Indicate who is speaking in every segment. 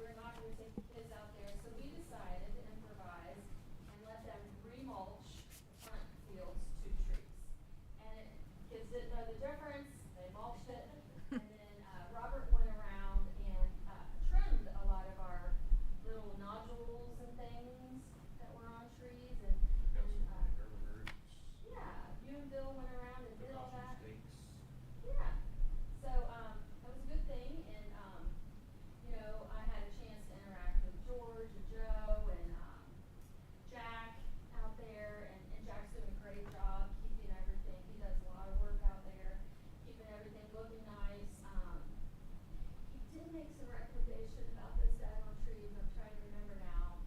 Speaker 1: were not going to take the kids out there, so we decided to improvise and let them remulch the front fields 2 trees. And kids didn't know the difference, they mulched it, and then Robert went around and trimmed a lot of our little nodules and things that were on trees, and yeah, you and Bill went around and did all that. Yeah. So that was a good thing, and you know, I had a chance to interact with George and Joe and Jack out there, and Jack's doing a great job keeping everything. He does a lot of work out there, keeping everything looking nice. He did make some recommendation about this daggone trees. I'm trying to remember now.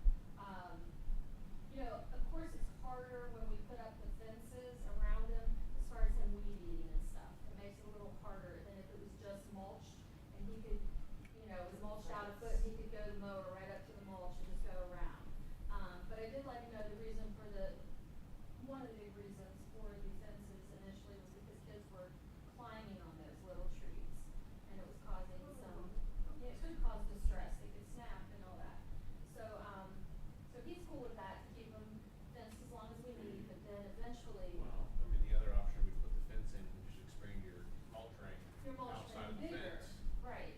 Speaker 1: You know, of course, it's harder when we put up the fences around them as far as him weed eating and stuff. It makes it a little harder than if it was just mulched and he could, you know, it was mulched out a foot, he could go the mower right up to the mulch and just go around. But I did let you know the reason for one of the big reasons for the fences initially was because kids were climbing on those little trees and it was causing some, it could cause distress, they could snap and all that. So he's cool with that, to keep them fenced as long as we need, but then eventually.
Speaker 2: Well, I mean, the other option, we put the fence in and just expand your mulch ring outside of the
Speaker 1: bigger.
Speaker 2: fence.
Speaker 1: Right.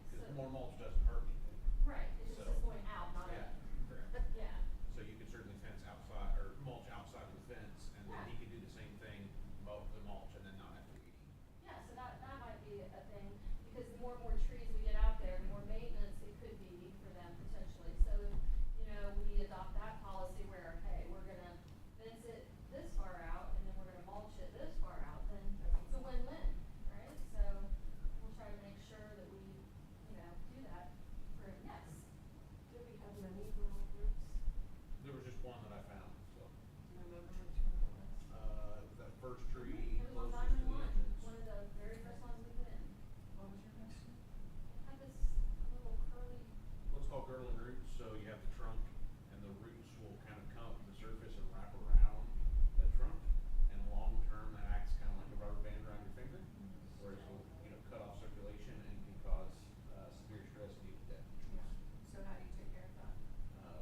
Speaker 2: Because more mulch doesn't hurt anything.
Speaker 1: Right, it's just going out, not
Speaker 2: yeah,
Speaker 1: up.
Speaker 2: correct.
Speaker 1: Yeah.
Speaker 2: So you could certainly fence outside, or mulch outside of the fence, and then
Speaker 1: Yeah.
Speaker 2: he could do the same thing, mow the mulch, and then not have to weed eat.
Speaker 1: Yeah, so that might be a thing, because the more and more trees we get out there, the more maintenance it could be for them potentially. So, you know, we adopt that policy where, hey, we're gonna fence it this far out, and then we're gonna mulch it this far out, then it's a win-win, right? So we'll try to make sure that we, you know, do that for, yes.
Speaker 3: Do we have many rural groups?
Speaker 2: There was just one that I found, so.
Speaker 3: Do you remember which one it was?
Speaker 2: It was that first tree
Speaker 1: It was on
Speaker 2: closest to
Speaker 1: Diamond
Speaker 2: the
Speaker 1: One,
Speaker 2: entrance.
Speaker 1: one of the very first ones we put in.
Speaker 3: What was your question?
Speaker 1: Had this little curly,
Speaker 2: What's called girdling roots, so you have the trunk, and the roots will kind of come up to the surface and wrap around the trunk, and long term, that acts kind of like a rubber band around your finger, where it will, you know, cut off circulation and can cause severe stress and even death.
Speaker 3: So how do you take care of that?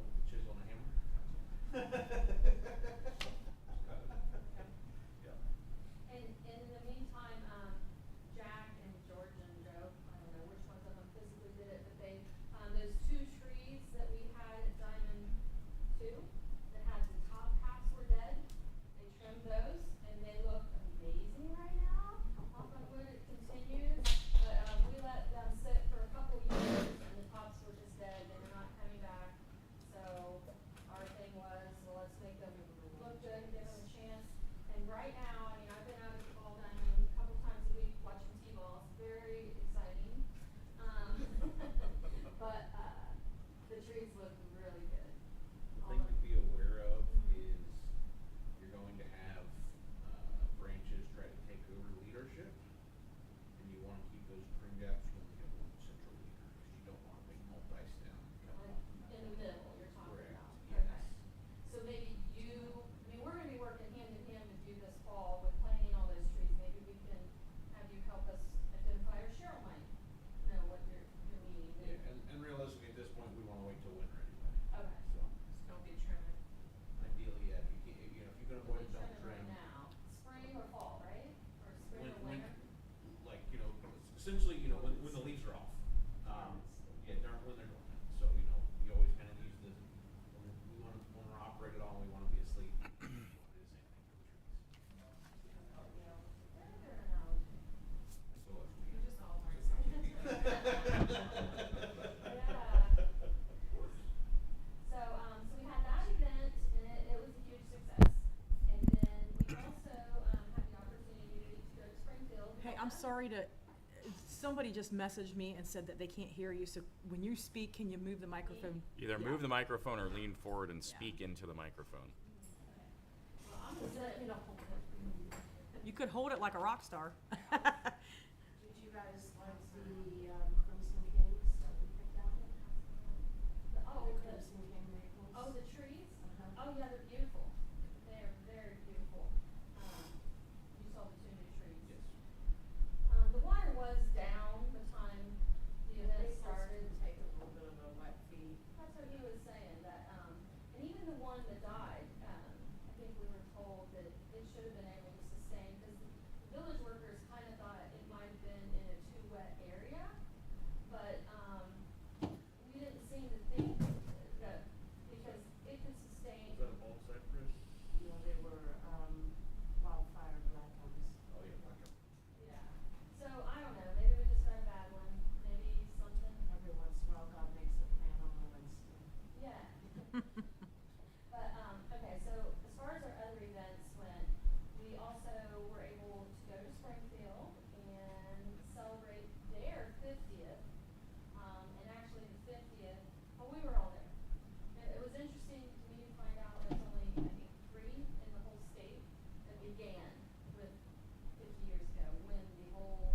Speaker 2: With a chisel and a hammer. Yeah.
Speaker 1: and in the meantime, Jack and George and Joe, I don't know which ones of them physically did it, but they, those 2 trees that we had at Diamond 2 that had the top halves were dead, they trimmed those and they look amazing right now. Knock on wood, it continues, but we let them sit for a couple years and the tops were just dead, they were not coming back. So our thing was, well, let's make them look good, give them a chance. And right now, I mean, I've been out at the ball diamond a couple times a week watching T-ball. It's very exciting. But the trees look really good.
Speaker 2: The thing to be aware of is you're going to have branches try to take over leadership, and you want to keep those trim gaps when you have one central leader, because you don't want a big multi-stem coming off.
Speaker 1: In the middle, you're talking
Speaker 2: Correct,
Speaker 1: about.
Speaker 2: yes.
Speaker 1: Okay. So maybe we're going to be working hand in hand with you this fall with planting all those trees. Maybe we can have you help us identify, or Cheryl might know what you're needing.
Speaker 2: Yeah, and realistically, at this point, we want to wait till winter anyway.
Speaker 1: Okay.
Speaker 2: So
Speaker 3: Just don't be trimming.
Speaker 2: ideally, yeah, if you can, you know, if you can avoid it, don't trim.
Speaker 1: Right now, spring or fall, right? Or spring or
Speaker 2: When,
Speaker 1: winter?
Speaker 2: like, you know, essentially, you know, when the leaves are off. Yeah, during when they're dormant. So, you know, you always kind of use when we're operated on, we want to be asleep. We want to do the same thing for the trees.
Speaker 1: Very good analogy.
Speaker 2: So that's what
Speaker 3: You just all learned something.
Speaker 1: Yeah. So we had that event, and it was a huge success. And then we also had the opportunity to go to Springfield.
Speaker 4: Hey, I'm sorry to, somebody just messaged me and said that they can't hear you, so when you speak, can you move the microphone?
Speaker 5: Either
Speaker 4: Yeah.
Speaker 5: move the microphone or lean forward and
Speaker 4: Yeah.
Speaker 5: speak into the microphone.
Speaker 1: Well, I'm gonna set it,
Speaker 4: You could hold it like a rock star.
Speaker 3: Did you guys like the Crimson Kings that we picked out?
Speaker 1: oh,
Speaker 3: The Crimson King maples?
Speaker 1: oh, the trees?
Speaker 3: Uh-huh.
Speaker 1: Oh, yeah, they're beautiful. They are very beautiful. You saw the 2 new trees.
Speaker 2: Yes.
Speaker 1: The water was down the time the event
Speaker 3: Maples
Speaker 1: started.
Speaker 3: can take a little bit of a
Speaker 1: what he was saying, that, and even the one that died, I think we were told that it should have been able to sustain, because the village workers kind of thought it might have been in a too wet area, but, we didn't seem to think that, because it could sustain.
Speaker 2: Was that a bald cypress?
Speaker 3: You know, they were, wildfire black ones.
Speaker 2: Oh, yeah, black pepper.
Speaker 1: Yeah, so I don't know, maybe we just got a bad one, maybe something,
Speaker 3: Every once in a while, God makes a plan on a Wednesday.
Speaker 1: yeah. But, okay, so as far as our other events went, we also were able to go to Springfield and celebrate their 50th. And actually the 50th, well, we were all there. It was interesting to me to find out there's only, I think, 3 in the whole state that began with 50 years ago, when the whole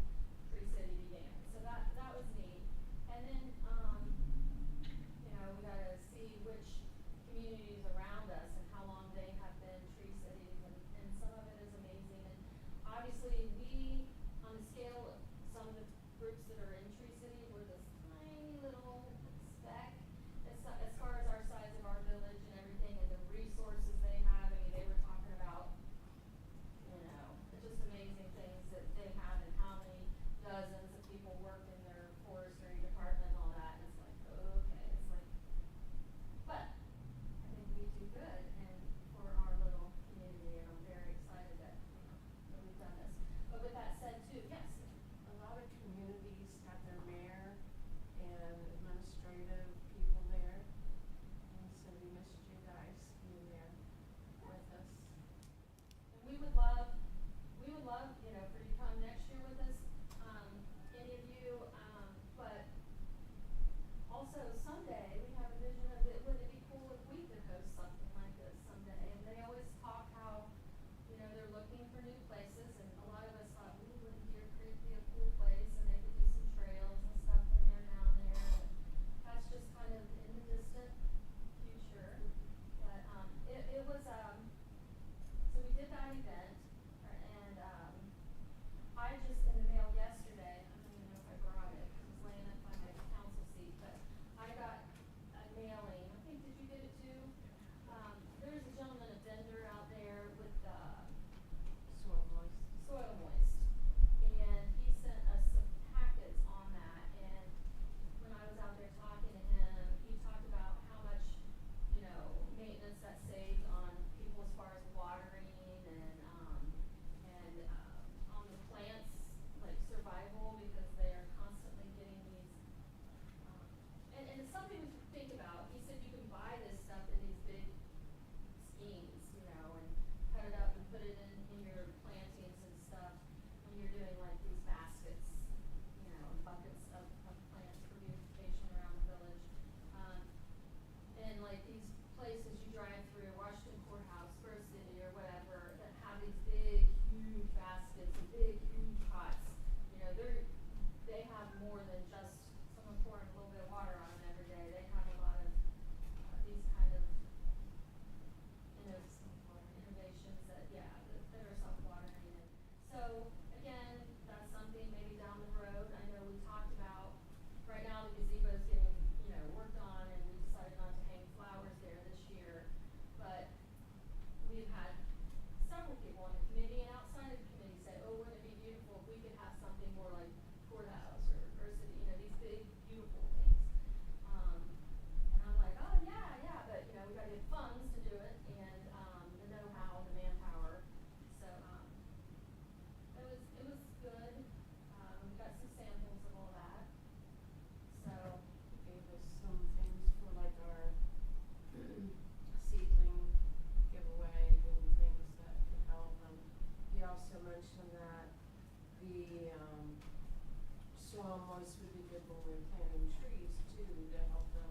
Speaker 1: Tree City began. So that was neat. And then, you know, we got to see which communities around us and how long they have been tree cities, and some of it is amazing. And obviously, we, on the scale of some of the groups that are in Tree City, we're this tiny little speck as far as our size of our village and everything, and the resources they have. I mean, they were talking about, you know, just amazing things that they have, and how many dozens of people work in their forestry department and all that. And it's like, okay, it's like, but I think we do good and for our little community, and I'm very excited that, you know, that we've done this. But with that said too, yes,
Speaker 3: A lot of communities have their mayor and administrative people there. And so we missed you guys being there with us.
Speaker 1: and we would love, you know, for you to come next year with us, any of you, but also someday we have a vision of it, wouldn't it be cool if we could host something like this someday? And they always talk how, you know, they're looking for new places, and a lot of us thought, wouldn't Deer Creek be a cool place, and they could do some trails and stuff when they're down there. And that's just kind of in the distant future. But, it was, so we did that event, and, I just, in the mail yesterday, I don't even know if I brought it, 'cause it was laying up by my council seat, but I got a mailing, I think, did you get it too? There's a gentleman, a vendor out there with,
Speaker 3: Soil moist.
Speaker 1: Soil Moist, and he sent us some packets on that. And when I was out there talking to him, he talked about how much, you know, maintenance that saved on people as far as watering, and on the plants, like survival, because they are constantly getting these, and it's something we should think about. He said you can buy this stuff in these big schemes, you know, and cut it up and put it in your plantings and stuff when you're doing like these baskets, you know, buckets of plants for beautification around the village. And like these places you drive through, Washington Courthouse, Spur City, or whatever, that have these big, huge baskets and big, huge pots. You know, they have more than just someone pouring a little bit of water on them every day. They have a lot of these kind of, you know, innovations that, yeah, that are self-watering. And so, again, that's something maybe down the road. I know we talked about, right now the gazebo's getting, you know, worked on, and we decided not to hang flowers there this year. But we've had several people on the committee and outside of the committee say, oh, wouldn't it be beautiful if we could have something more like courthouse or city, you know, these big, beautiful things. And I'm like, oh, yeah, but, you know, we gotta get funds to do it, and, the know-how, the manpower. So, it was good. We got some samples of all that. So,
Speaker 3: Gave us some things for like our seedling giveaway and things that could help. And he also mentioned that the, soil moist would be good when we're planting trees too, to help them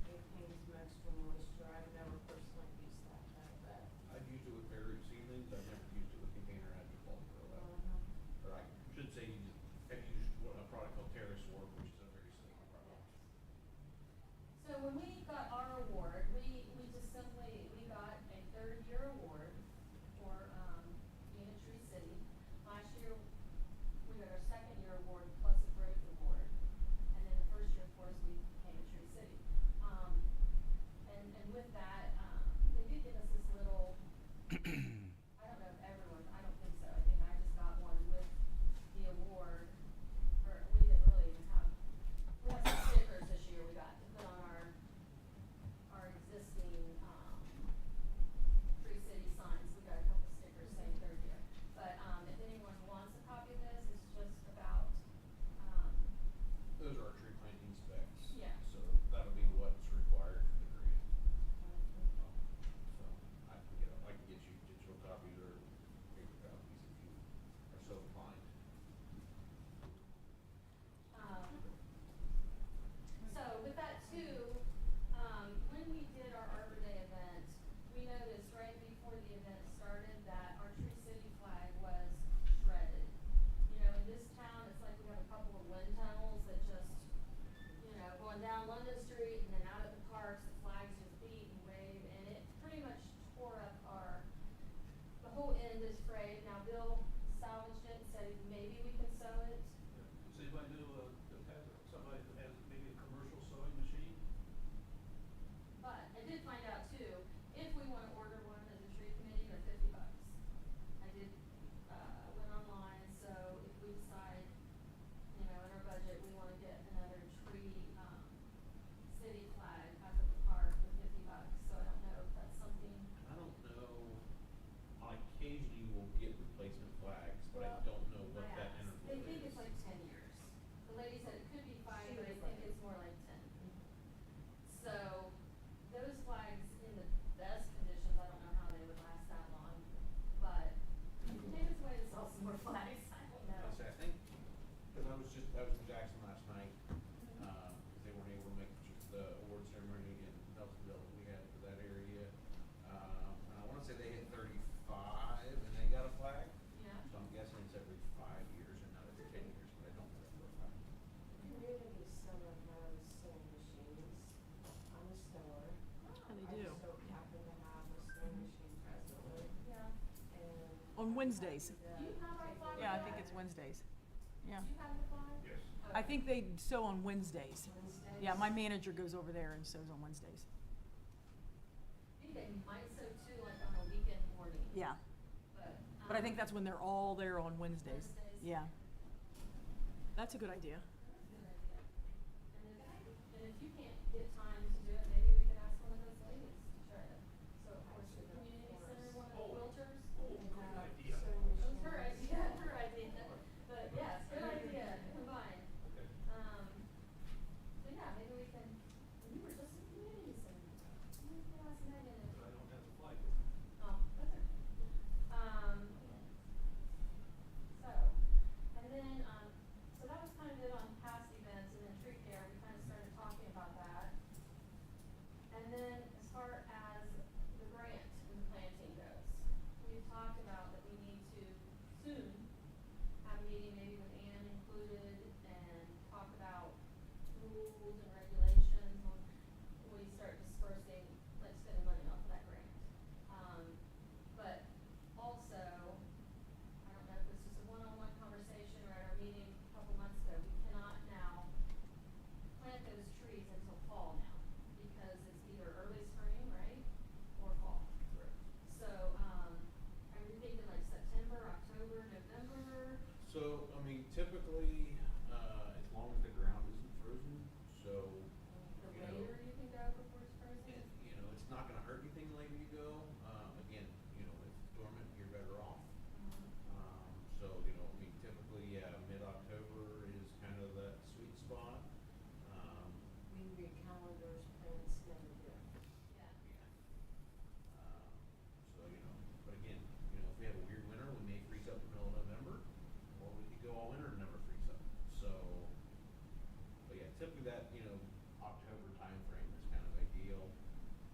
Speaker 3: maintain some extra moisture. I've never personally used that, but.
Speaker 2: I've used it with berry seedlings, I've never used it with container agriculture, though. Or I should say, have used a product called Terrace Work, which is a very similar product.
Speaker 1: so when we got our award, we just simply, we got a 3rd-year award for, being a Tree City. Last year, we got our 2nd-year award plus a growth award. And then the 1st year, of course, we became a Tree City. on down London Street and then out at the parks, the flags just beat and wave, and it pretty much tore up the whole end is frayed. Now Bill salvaged it and said maybe we can sew it.
Speaker 6: Does anybody know, somebody that has maybe a commercial sewing machine?
Speaker 1: But I did find out too, if we wanna order one as a tree committee, they're $50. I did, went online, so if we decide, you know, in our budget, we wanna get another tree, city flag up at the park for $50. So I don't know if that's something.
Speaker 2: I don't know, on occasion you will get replacement flags, but I
Speaker 1: Well,
Speaker 2: don't know what
Speaker 1: I
Speaker 2: that
Speaker 1: asked.
Speaker 2: interval
Speaker 1: They
Speaker 2: is.
Speaker 1: think it's like 10 years. The lady said it could be 5,
Speaker 3: She
Speaker 1: but I
Speaker 3: was
Speaker 1: think
Speaker 3: like-
Speaker 1: it's more like 10. So, those flags in the best conditions, I don't know how they would last that long, but maybe it's a way to sell some more flags, I don't know.
Speaker 2: I say, I think, cause I was in Jackson last night, cause they weren't able to make the award ceremony in Nelsonville that we had for that area. And I wanna say they hit 35 and they got a flag,
Speaker 1: Yeah.
Speaker 2: so I'm guessing it's every 5 years and not every 10 years, but I don't know for a fact.
Speaker 3: Community center has sewing machines on the store.
Speaker 4: And they do,
Speaker 3: I so
Speaker 4: yeah.
Speaker 3: happen to have a sewing machine presently,
Speaker 1: Yeah.
Speaker 3: and.
Speaker 4: On Wednesdays.
Speaker 1: Do you have our flag?
Speaker 4: Yeah, I think it's Wednesdays. Yeah.
Speaker 1: Do you have the flag?
Speaker 6: Yes.
Speaker 4: I think they sew on Wednesdays.
Speaker 3: Wednesdays.
Speaker 4: Yeah, my manager goes over there and sews on Wednesdays.
Speaker 1: I think they might sew too, like on a weekend morning.
Speaker 4: Yeah,
Speaker 1: But.
Speaker 4: but I think that's when they're all there on Wednesdays.
Speaker 1: Wednesdays.
Speaker 4: Yeah. That's a good idea.
Speaker 1: Good idea. And if you can't get time to do it, maybe we could ask one of those ladies to try to. So, of course, the community center, one of the realtors.
Speaker 6: Oh,
Speaker 3: They
Speaker 6: great
Speaker 3: have
Speaker 6: idea.
Speaker 3: sewing
Speaker 1: It was
Speaker 3: machines.
Speaker 1: her idea, her idea. But yes, good idea, combined.
Speaker 6: Okay.
Speaker 1: So yeah, maybe we can, we were just in community center. We can ask Megan if.
Speaker 6: But I don't have the flag.
Speaker 1: Oh, that's okay. So, and then, so that was kind of it on past events, and then tree care, we kind of started talking about that. And then as far as the grant and the planting goes, we've talked about that we need to soon have a meeting, maybe with Ann included, and talk about rules and regulations when we start dispersing, like spending money off of that grant. But also, I don't know if this was a one-on-one conversation or at our meeting a couple months ago, we cannot now plant those trees until fall now, because it's either early spring, right, or fall.
Speaker 2: Correct.
Speaker 1: So, are we thinking like September, October, November?
Speaker 2: So, I mean, typically, as long as the ground isn't frozen, so,
Speaker 1: The
Speaker 2: you know,
Speaker 1: later you can go before it's frozen?
Speaker 2: you know, it's not gonna hurt anything the later you go. Again, you know, if it's dormant, you're better off. So, you know, I mean, typically, yeah, mid-October is kind of that sweet spot.
Speaker 3: We read calendars, plants never do.
Speaker 1: Yeah.
Speaker 2: So, you know, but again, you know, if we have a weird winter, we may freeze up in the middle of November, or we could go all winter and never freeze up. So, but yeah, typically that, you know, October timeframe is kind of ideal.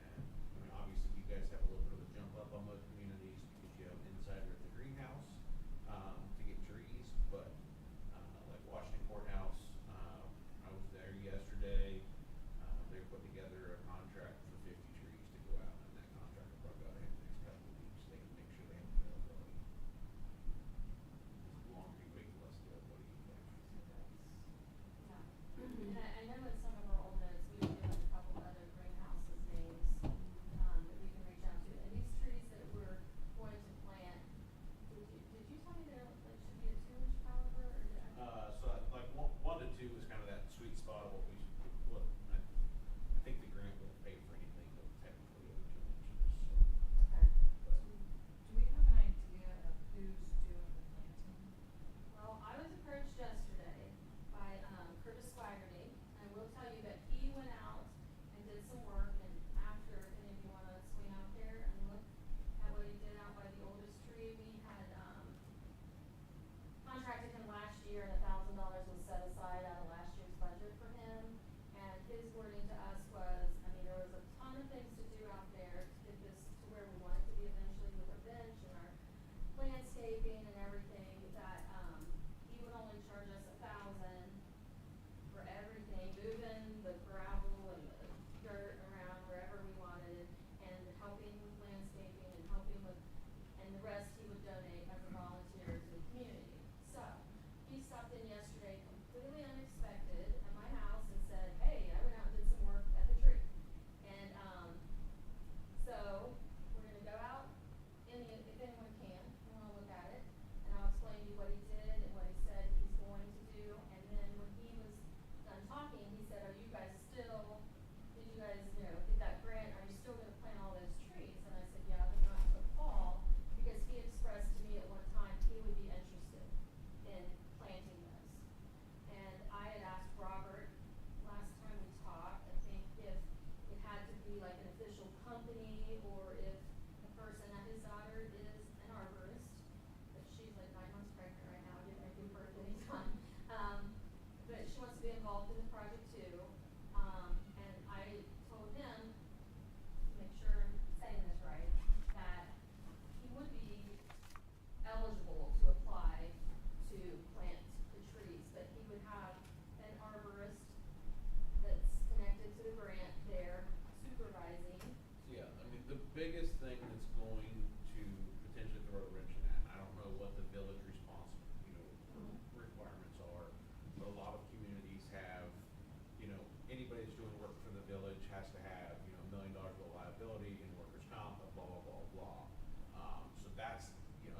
Speaker 2: And, I mean, obviously you guys have a little bit of a jump up on most communities because you have an insider at the greenhouse, to get trees, but, like Washington Courthouse, I was there yesterday. They're putting together a contract for 50 trees to go out, and that contract will probably go out in the next couple of weeks. They can make sure they have availability. The longer you wait, the less availability you get.
Speaker 1: Yeah. And I know in some of our old notes, we were given a couple other greenhouses names, that we can reach out to. And these trees that we're going to plant, did you tell me they're, like, should be a 2-inch caliber, or did I?
Speaker 2: So like 1 to 2 is kind of that sweet spot of what we should, what, I think the grant will pay for anything, but technically over 2 inches, so.
Speaker 1: Okay.
Speaker 2: But,
Speaker 7: Do we have an idea of who's doing the planting?
Speaker 1: Well, I was approached yesterday by, Curtis Swaggerty. I will tell you that he went out and did some work, and after, if any of you wanna swing out there and look at what he did out by the oldest tree, we had, contracted him last year, and $1,000 was set aside out of last year's budget for him. And his wording to us was, I mean, there was a ton of things to do out there to get this to where we want it to be eventually with our bench and our landscaping and everything, that, he would only charge us $1,000 for everything, moving the grass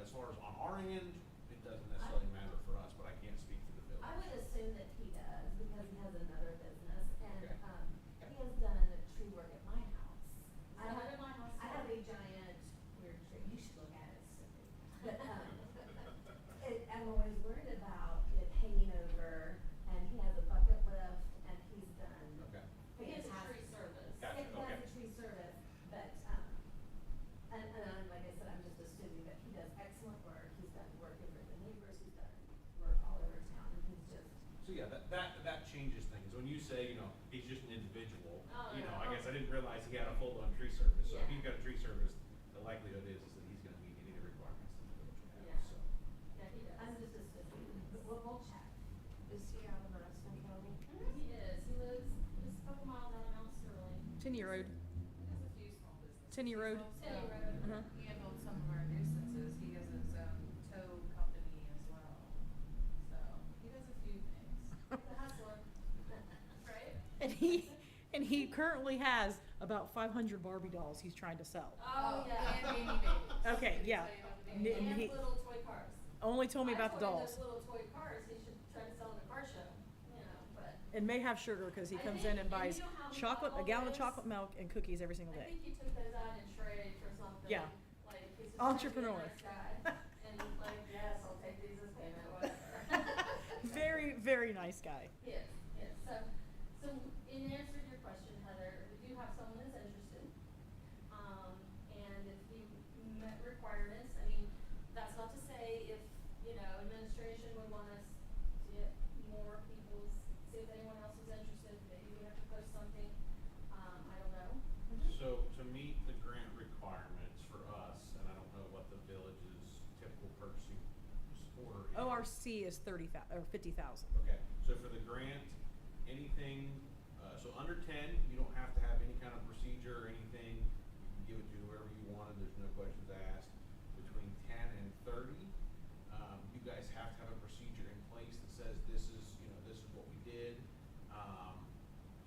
Speaker 2: as far as on our end, it doesn't necessarily matter for us, but I can't speak for the village.
Speaker 1: I would assume that he does, because he has another business, and,
Speaker 2: Okay.
Speaker 1: he has done tree work at my house.
Speaker 7: I have at my house
Speaker 1: I have a
Speaker 7: too.
Speaker 1: giant weird tree, you should look at it, it's so big. But, I've always learned about it hanging over, and he has a bucket lift, and he's done.
Speaker 2: Okay.
Speaker 7: He has a
Speaker 1: fantastic-
Speaker 7: tree service.
Speaker 2: Gotcha,
Speaker 1: Yeah, he has
Speaker 2: okay.
Speaker 1: a tree service, but, and like I said, I'm just assuming that he does excellent work, he's done work in the neighbors, he's done work all over town, and he's just,
Speaker 2: So yeah, that changes things. When you say, he's just an individual,
Speaker 1: Oh, no.
Speaker 2: I guess I didn't realize he had a full-on tree service. So if
Speaker 1: Yeah.
Speaker 2: he's got a tree service, the likelihood is that he's gonna meet any of the requirements that the village would
Speaker 1: Yeah.
Speaker 2: have, so.
Speaker 1: yeah, he does. I'm just assuming, but we'll check.
Speaker 3: Is he out of Madison County?
Speaker 1: He is, he lives just a couple miles out of Mount Sterling.
Speaker 4: Tinny Road.
Speaker 7: He has a few small businesses.
Speaker 4: Tinny Road.
Speaker 1: Tinny Road.
Speaker 4: Uh-huh.
Speaker 7: He handles some of our nuisances. He has his own tow company as well. So he does a few things.
Speaker 1: He's a hustler. Right?
Speaker 4: And he currently has about 500 Barbie dolls he's trying to sell.
Speaker 1: Oh, yeah.
Speaker 7: And baby babies.
Speaker 4: Okay, yeah.
Speaker 7: So you have the
Speaker 4: N-
Speaker 7: baby
Speaker 4: and
Speaker 1: And
Speaker 4: he-
Speaker 1: little toy cars.
Speaker 4: Only told me about the
Speaker 1: I told him
Speaker 4: dolls.
Speaker 1: those little toy cars, he should try to sell at a car show, but.
Speaker 4: And may have sugar because he
Speaker 1: I
Speaker 4: comes
Speaker 1: think-
Speaker 4: in and buys
Speaker 1: you know how
Speaker 4: chocolate, a
Speaker 1: all
Speaker 4: gallon of
Speaker 1: those-
Speaker 4: chocolate milk and cookies every single
Speaker 1: I
Speaker 4: day.
Speaker 1: think you took those out in trade for something.
Speaker 4: Yeah.
Speaker 1: Like, he's just trying to be a
Speaker 4: Entrepreneur.
Speaker 1: nice guy. And like, yes, I'll take these as payment, whatever.
Speaker 4: Very, very nice guy.
Speaker 1: Yes, yes, so in answer to your question, Heather, we do have someone that's interested. And if he met requirements, I mean, that's not to say if, administration would want us to get more people's, see if anyone else is interested, maybe we have to post something, I don't know.
Speaker 2: So to meet the grant requirements for us, and I don't know what the village's typical purchasing order is.
Speaker 4: ORC is 30,000 or 50,000.
Speaker 2: Okay, so for the grant, anything, so under 10, you don't have to have any kind of procedure or anything. You can give it to whoever you wanted, there's no questions asked. Between 10 and 30, you guys have to have a procedure in place that says this is what we did.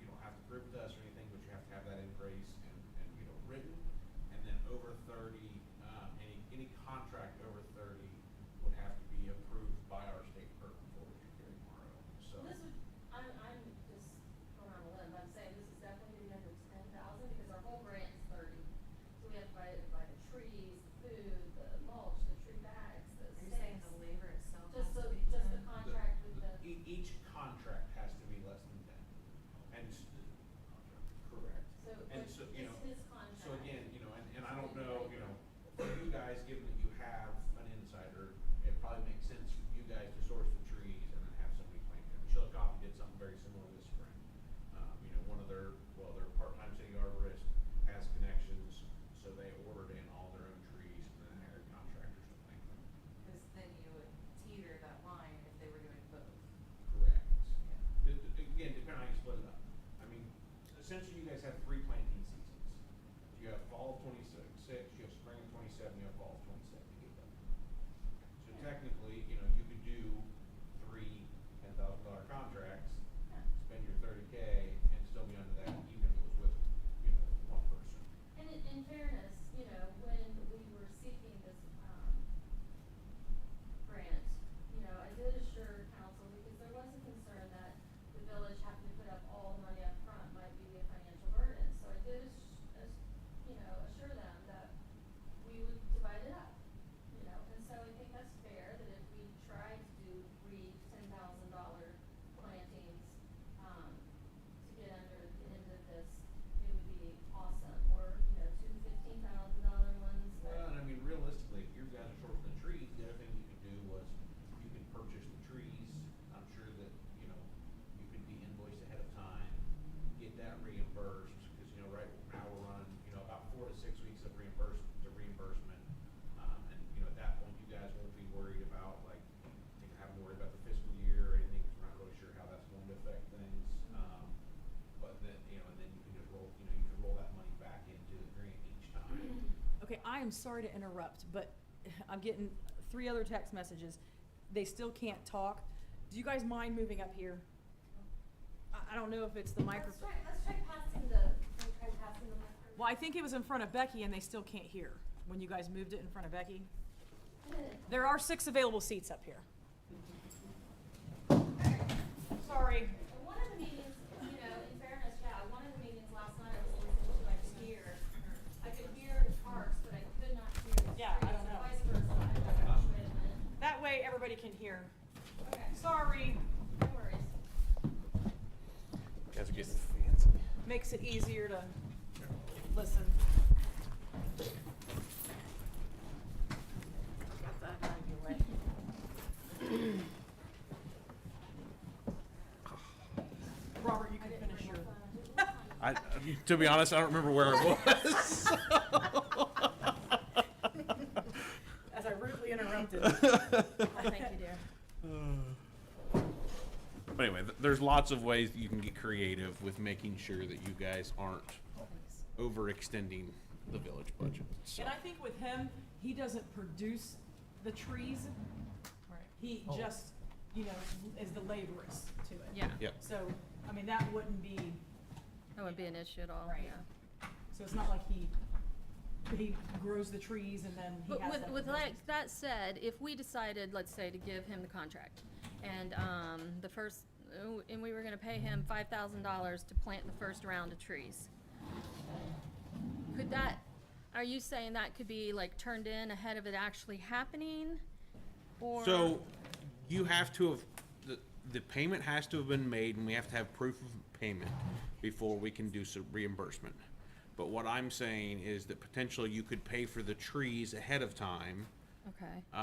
Speaker 2: You don't have to prove it to us or anything, but you have to have that in place and written. And then over 30, any contract over 30 would have to be approved by our state clerk before we can carry tomorrow, so.
Speaker 1: This would, I'm just going on a limb, I'm saying this is definitely gonna be under 10,000 because our whole grant is 30. So we have to buy the trees, the food, the mulch, the tree bags, the
Speaker 7: Are you saying
Speaker 1: stakes.
Speaker 7: the labor itself
Speaker 1: Just
Speaker 7: has
Speaker 1: so,
Speaker 7: to be
Speaker 1: just the
Speaker 7: 10?
Speaker 1: contract with the.
Speaker 2: Each contract has to be less than 10. And, correct.
Speaker 1: So,
Speaker 2: And
Speaker 1: but
Speaker 2: so,
Speaker 1: it's his contract.
Speaker 2: So again, and I don't know, for you guys, given that you have an insider, it probably makes sense for you guys to source the trees and then have somebody plant them. Chillicothe did something very similar this spring. One of their part-time city arborists has connections, so they ordered in all their own trees and then hired contractors to plant them.
Speaker 7: Because then you would teeter that line if they were doing both.
Speaker 2: Correct. Again, depending on how you split it up. I mean, essentially you guys have 3 planting seasons. You have fall of 26, you have spring of 27, you have fall of 27 to get done. So technically, you could do 3 $10,000 contracts, spend your 30K and still be under that, even if it was with, one person.
Speaker 1: And in fairness, when we were seeking this, grant, I did assure council, because there was a concern that the village having to put up all the money up front might be a financial burden. So I did, assure them that we would divide it up, and so I think that's fair, that if we tried to do 3 $10,000 plantings, to get into this, it would be awesome, or, 2 $15,000 ones.
Speaker 2: Well, and I mean, realistically, if you guys are sourcing the trees, the other thing you could do was you could purchase the trees. I'm sure that, you could be invoiced ahead of time, get that reimbursed, because, right now we're running, about 4 to 6 weeks of reimbursement. And, at that point, you guys won't be worried about, like, having to worry about the fiscal year or anything, because we're not really sure how that's going to affect things. But then, and then you can just roll, you can roll that money back into the grant each time.
Speaker 4: Okay, I am sorry to interrupt, but I'm getting 3 other text messages. They still can't talk. Do you guys mind moving up here? I don't know if it's the microphone.
Speaker 1: Let's try passing the microphone.
Speaker 4: Well, I think it was in front of Becky and they still can't hear when you guys moved it in front of Becky. There are 6 available seats up here. Sorry.
Speaker 1: One of the meetings, you know, in fairness, yeah, one of the meetings last night I was listening to, I could hear the parks, but I could not hear the
Speaker 4: Yeah, I
Speaker 1: streets,
Speaker 4: don't
Speaker 1: and
Speaker 4: know.
Speaker 1: vice versa. I was like, oh, wait a minute.
Speaker 4: That way everybody can hear.
Speaker 1: Okay,
Speaker 4: Sorry.
Speaker 1: no worries.
Speaker 5: You guys are getting fancy.
Speaker 4: Makes it easier to listen.
Speaker 3: Got that out of your way.
Speaker 4: Robert, you can finish your.
Speaker 2: To be honest, I don't remember where it was.
Speaker 4: As I rudely interrupted.
Speaker 1: Thank you, dear.
Speaker 2: But anyway, there's lots of ways that you can get creative with making sure that you guys aren't overextending the village budget. So.
Speaker 4: And I think with him, he doesn't produce the trees.
Speaker 7: Right.
Speaker 4: He just, you know, is the laborers to it.
Speaker 7: Yeah,
Speaker 2: Yep.
Speaker 4: So, I mean, that wouldn't be,
Speaker 7: that wouldn't be an issue at all,
Speaker 4: Right.
Speaker 7: yeah.
Speaker 4: so it's not like he grows the trees and then he
Speaker 1: But
Speaker 4: has
Speaker 1: with,
Speaker 4: like.
Speaker 1: with
Speaker 4: the
Speaker 1: like
Speaker 4: business.
Speaker 1: that said, if we decided, let's say, to give him the contract, and, and we were gonna pay him $5,000 to plant the first round of trees, are you saying that could be like turned in ahead of it actually happening? Or?
Speaker 2: So you have to have, the payment has to have been made and we have to have proof of payment before we can do some reimbursement. But what I'm saying is that potentially you could pay for the trees ahead of time.
Speaker 1: Okay,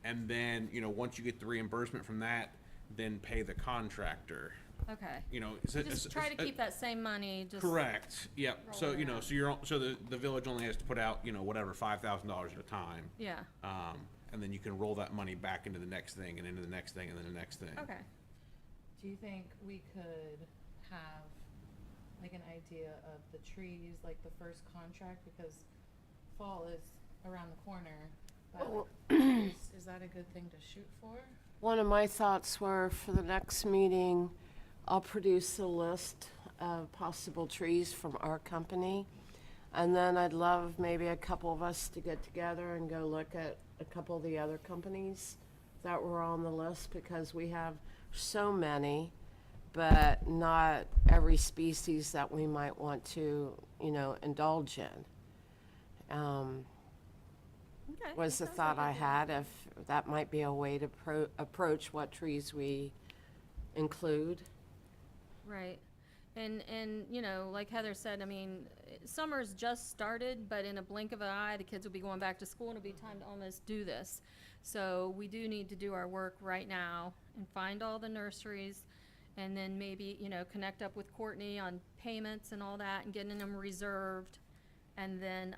Speaker 2: And then, you know, once you get the reimbursement from that, then pay the contractor.
Speaker 1: okay.
Speaker 2: You know,
Speaker 1: Just try to keep that same money, just.
Speaker 2: Correct. Yep. So
Speaker 1: roll it
Speaker 2: you know,
Speaker 1: out.
Speaker 2: so the village only has to put out, you know, whatever, $5,000 at a time.
Speaker 1: Yeah,
Speaker 2: And then you can roll that money back into the next thing and into the next thing and then the next thing.
Speaker 1: okay.
Speaker 7: Do you think we could have like an idea of the trees, like the first contract, because fall is around the corner, but is that a good thing to shoot for?
Speaker 3: One of my thoughts were for the next meeting, I'll produce a list of possible trees from our company. And then I'd love maybe a couple of us to get together and go look at a couple of the other companies that were on the list, because we have so many, but not every species that we might want to, you know, indulge in.
Speaker 1: Okay,
Speaker 3: Was the
Speaker 1: that sounds
Speaker 3: thought
Speaker 1: like a
Speaker 3: I
Speaker 1: good-
Speaker 3: had, if that might be a way to approach what trees we include.
Speaker 1: Right. And, you know, like Heather said, I mean, summer's just started, but in a blink of an eye, the kids will be going back to school and it'll be time to almost do this. So we do need to do our work right now and find all the nurseries and then maybe, you know, connect up with Courtney on payments and all that and getting them reserved. And then,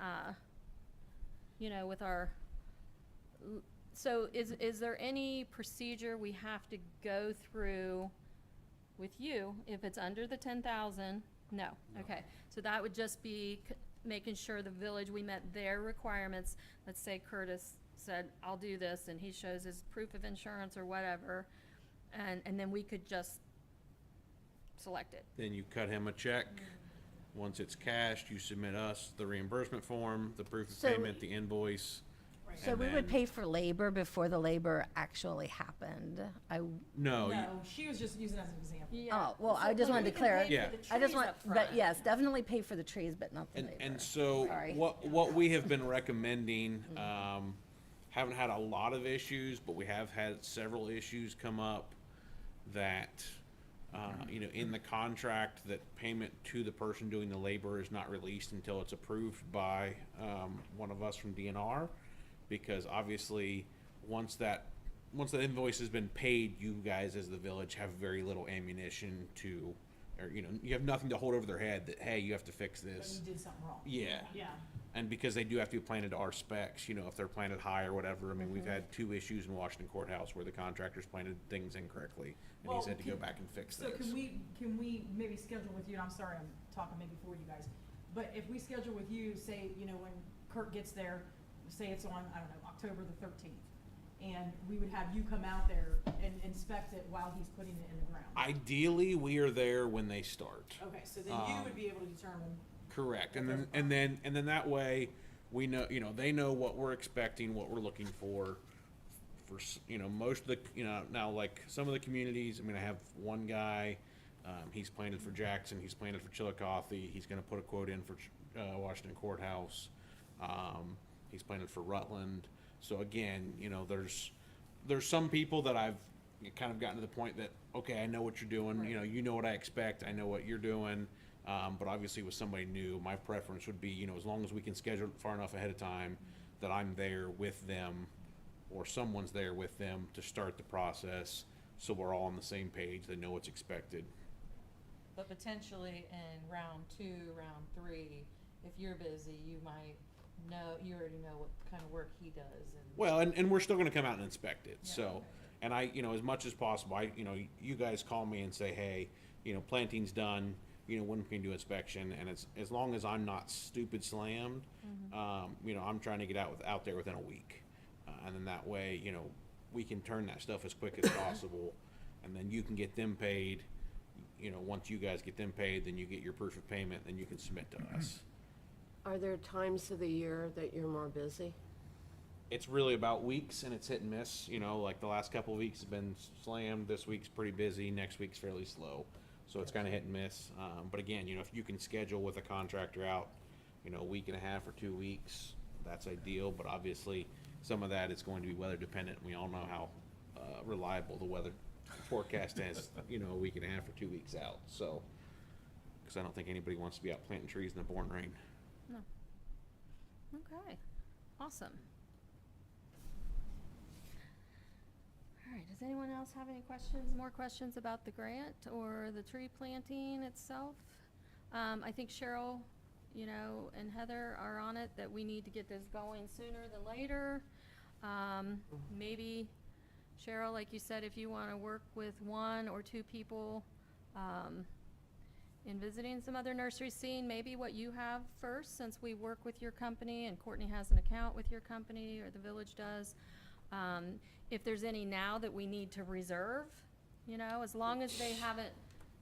Speaker 1: you know, with our, so is there any procedure we have to go through with you if it's under the 10,000? No, okay. So that would just be making sure the village, we met their requirements. Let's say Curtis said, I'll do this, and he shows his proof of insurance or whatever, and then we could just select it.
Speaker 2: Then you cut him a check. Once it's cashed, you submit us the reimbursement form, the proof of
Speaker 8: So-
Speaker 2: payment, the invoice.
Speaker 8: So
Speaker 2: and
Speaker 8: we would
Speaker 2: then-
Speaker 8: pay for labor before the labor actually happened.
Speaker 2: No,
Speaker 4: No, she was just using it as an example.
Speaker 8: Oh, well, I just wanted to clear.
Speaker 2: Yeah.
Speaker 8: I just want, but yes, definitely pay for the trees, but not the labor.
Speaker 2: and so
Speaker 8: Sorry.
Speaker 2: what we have been recommending, haven't had a lot of issues, but we have had several issues come up that, you know, in the contract, that payment to the person doing the labor is not released until it's approved by, one of us from DNR. Because obviously, once that invoice has been paid, you guys as the village have very little ammunition to, or, you know, you have nothing to hold over their head that, hey, you have to fix
Speaker 4: But
Speaker 2: this.
Speaker 4: you did something wrong.
Speaker 2: Yeah.
Speaker 4: Yeah.
Speaker 2: And because they do have to be planted to our specs, you know, if they're planted high or whatever. I mean, we've had 2 issues in Washington Courthouse where the contractors planted things incorrectly, and
Speaker 4: Well,
Speaker 2: he's had to go
Speaker 4: can-
Speaker 2: back and fix
Speaker 4: So
Speaker 2: those.
Speaker 4: can we maybe schedule with you, and I'm sorry, I'm talking maybe for you guys, but if we schedule with you, say, you know, when Kurt gets there, say it's on, I don't know, October the 13th, and we would have you come out there and inspect it while he's putting it in the ground.
Speaker 2: Ideally, we are there when they start.
Speaker 4: Okay, so then you would be able to determine,
Speaker 2: Correct, and then that way, we know, they know what we're expecting, what we're looking for, most of the, now, like, some of the communities, I have one guy, he's planted for Jackson, he's planted for Chillicothe, he's gonna put a quote in for, Washington Courthouse, he's planted for Rutland. So again, there's some people that I've kind of gotten to the point that, okay, I know what you're doing, you know what I expect, I know what you're doing. But obviously with somebody new, my preference would be, as long as we can schedule it far enough ahead of time that I'm there with them or someone's there with them to start the process, so we're all on the same page, they know what's expected.
Speaker 7: But potentially in round 2, round 3, if you're busy, you might know, you already know what kind of work he does and.
Speaker 2: Well, and we're still gonna come out and inspect it,
Speaker 7: Yeah,
Speaker 2: so,
Speaker 7: okay.
Speaker 2: and I, as much as possible, you guys call me and say, hey, planting's done, when can you do inspection, and as long as I'm not stupid slammed, I'm trying to get out there within a week. And then that way, we can turn that stuff as quick as possible, and then you can get them paid. Once you guys get them paid, then you get your proof of payment, then you can submit to us.
Speaker 3: Are there times of the year that you're more busy?
Speaker 2: It's really about weeks, and it's hit and miss. Like the last couple of weeks have been slammed. This week's pretty busy. Next week's fairly slow. So it's kind of hit and miss. But again, if you can schedule with a contractor out, a week and a half or 2 weeks, that's ideal. But obviously, some of that is going to be weather dependent. We all know how reliable the weather forecast is, a week and a half or 2 weeks out. So, because I don't think anybody wants to be out planting trees in the pouring rain.
Speaker 1: No. Okay, awesome. All right, does anyone else have any more questions about the grant or the tree planting itself? I think Cheryl, and Heather are on it, that we need to get this going sooner than later. Maybe, Cheryl, like you said, if you wanna work with 1 or 2 people, in visiting some other nurseries, seeing maybe what you have first, since we work with your company and Courtney has an account with your company, or the village does. If there's any now that we need to reserve, as long as they haven't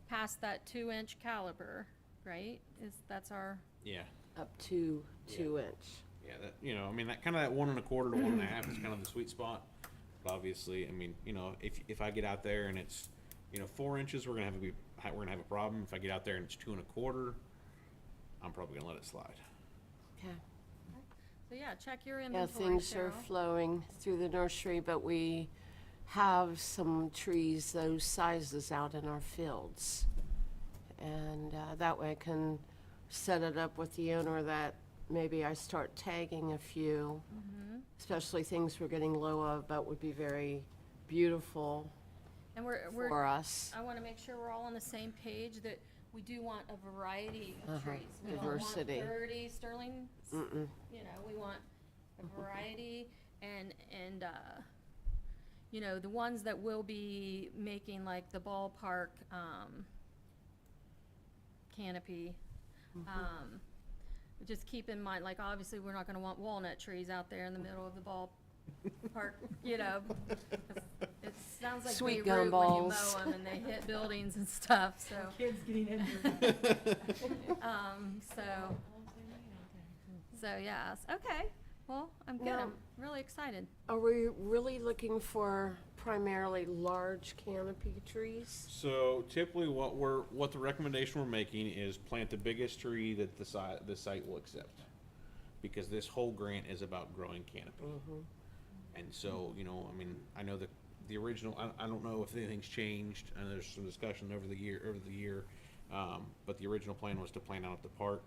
Speaker 1: passed that 2-inch caliber, right? That's our,
Speaker 2: Yeah.
Speaker 3: Up to 2 inch.
Speaker 2: Yeah, that kind of that 1 1/4 to 1 1/2 is kind of the sweet spot. But obviously, if I get out there and it's, 4 inches, we're gonna have a problem. If I get out there and it's 2 1/4, I'm probably gonna let it slide.
Speaker 3: Okay.
Speaker 1: so yeah, check your
Speaker 3: Yeah,
Speaker 1: inventory,
Speaker 3: things are
Speaker 1: Cheryl.
Speaker 3: flowing through the nursery, but we have some trees those sizes out in our fields. And that way I can set it up with the owner that maybe I start tagging a few, especially things we're getting low of, but would be very beautiful
Speaker 1: And
Speaker 3: for us.
Speaker 1: I wanna make sure we're all on the same page, that we do want a variety of trees. We
Speaker 3: Diversity.
Speaker 1: don't want 30 sterling,
Speaker 3: Mm-mm.
Speaker 1: we want a variety, and the ones that will be making like the ballpark, canopy, just keep in mind, like, obviously, we're not gonna want walnut trees out there in the middle of the ballpark, 'cause it sounds like
Speaker 3: Sweet
Speaker 1: Beirut when you mow
Speaker 3: gumballs.
Speaker 1: them and they hit buildings and stuff, so,
Speaker 4: Kids getting injured.
Speaker 1: so yes, okay, well, I'm good,
Speaker 3: Now-
Speaker 1: I'm really excited.
Speaker 3: Are we really looking for primarily large canopy trees?
Speaker 2: So typically, what the recommendation we're making is plant the biggest tree that the site will accept, because this whole grant is about growing canopy. And so, I know that the original, I don't know if anything's changed, and there's some discussion over the year, but the original plan was to plant out at the park.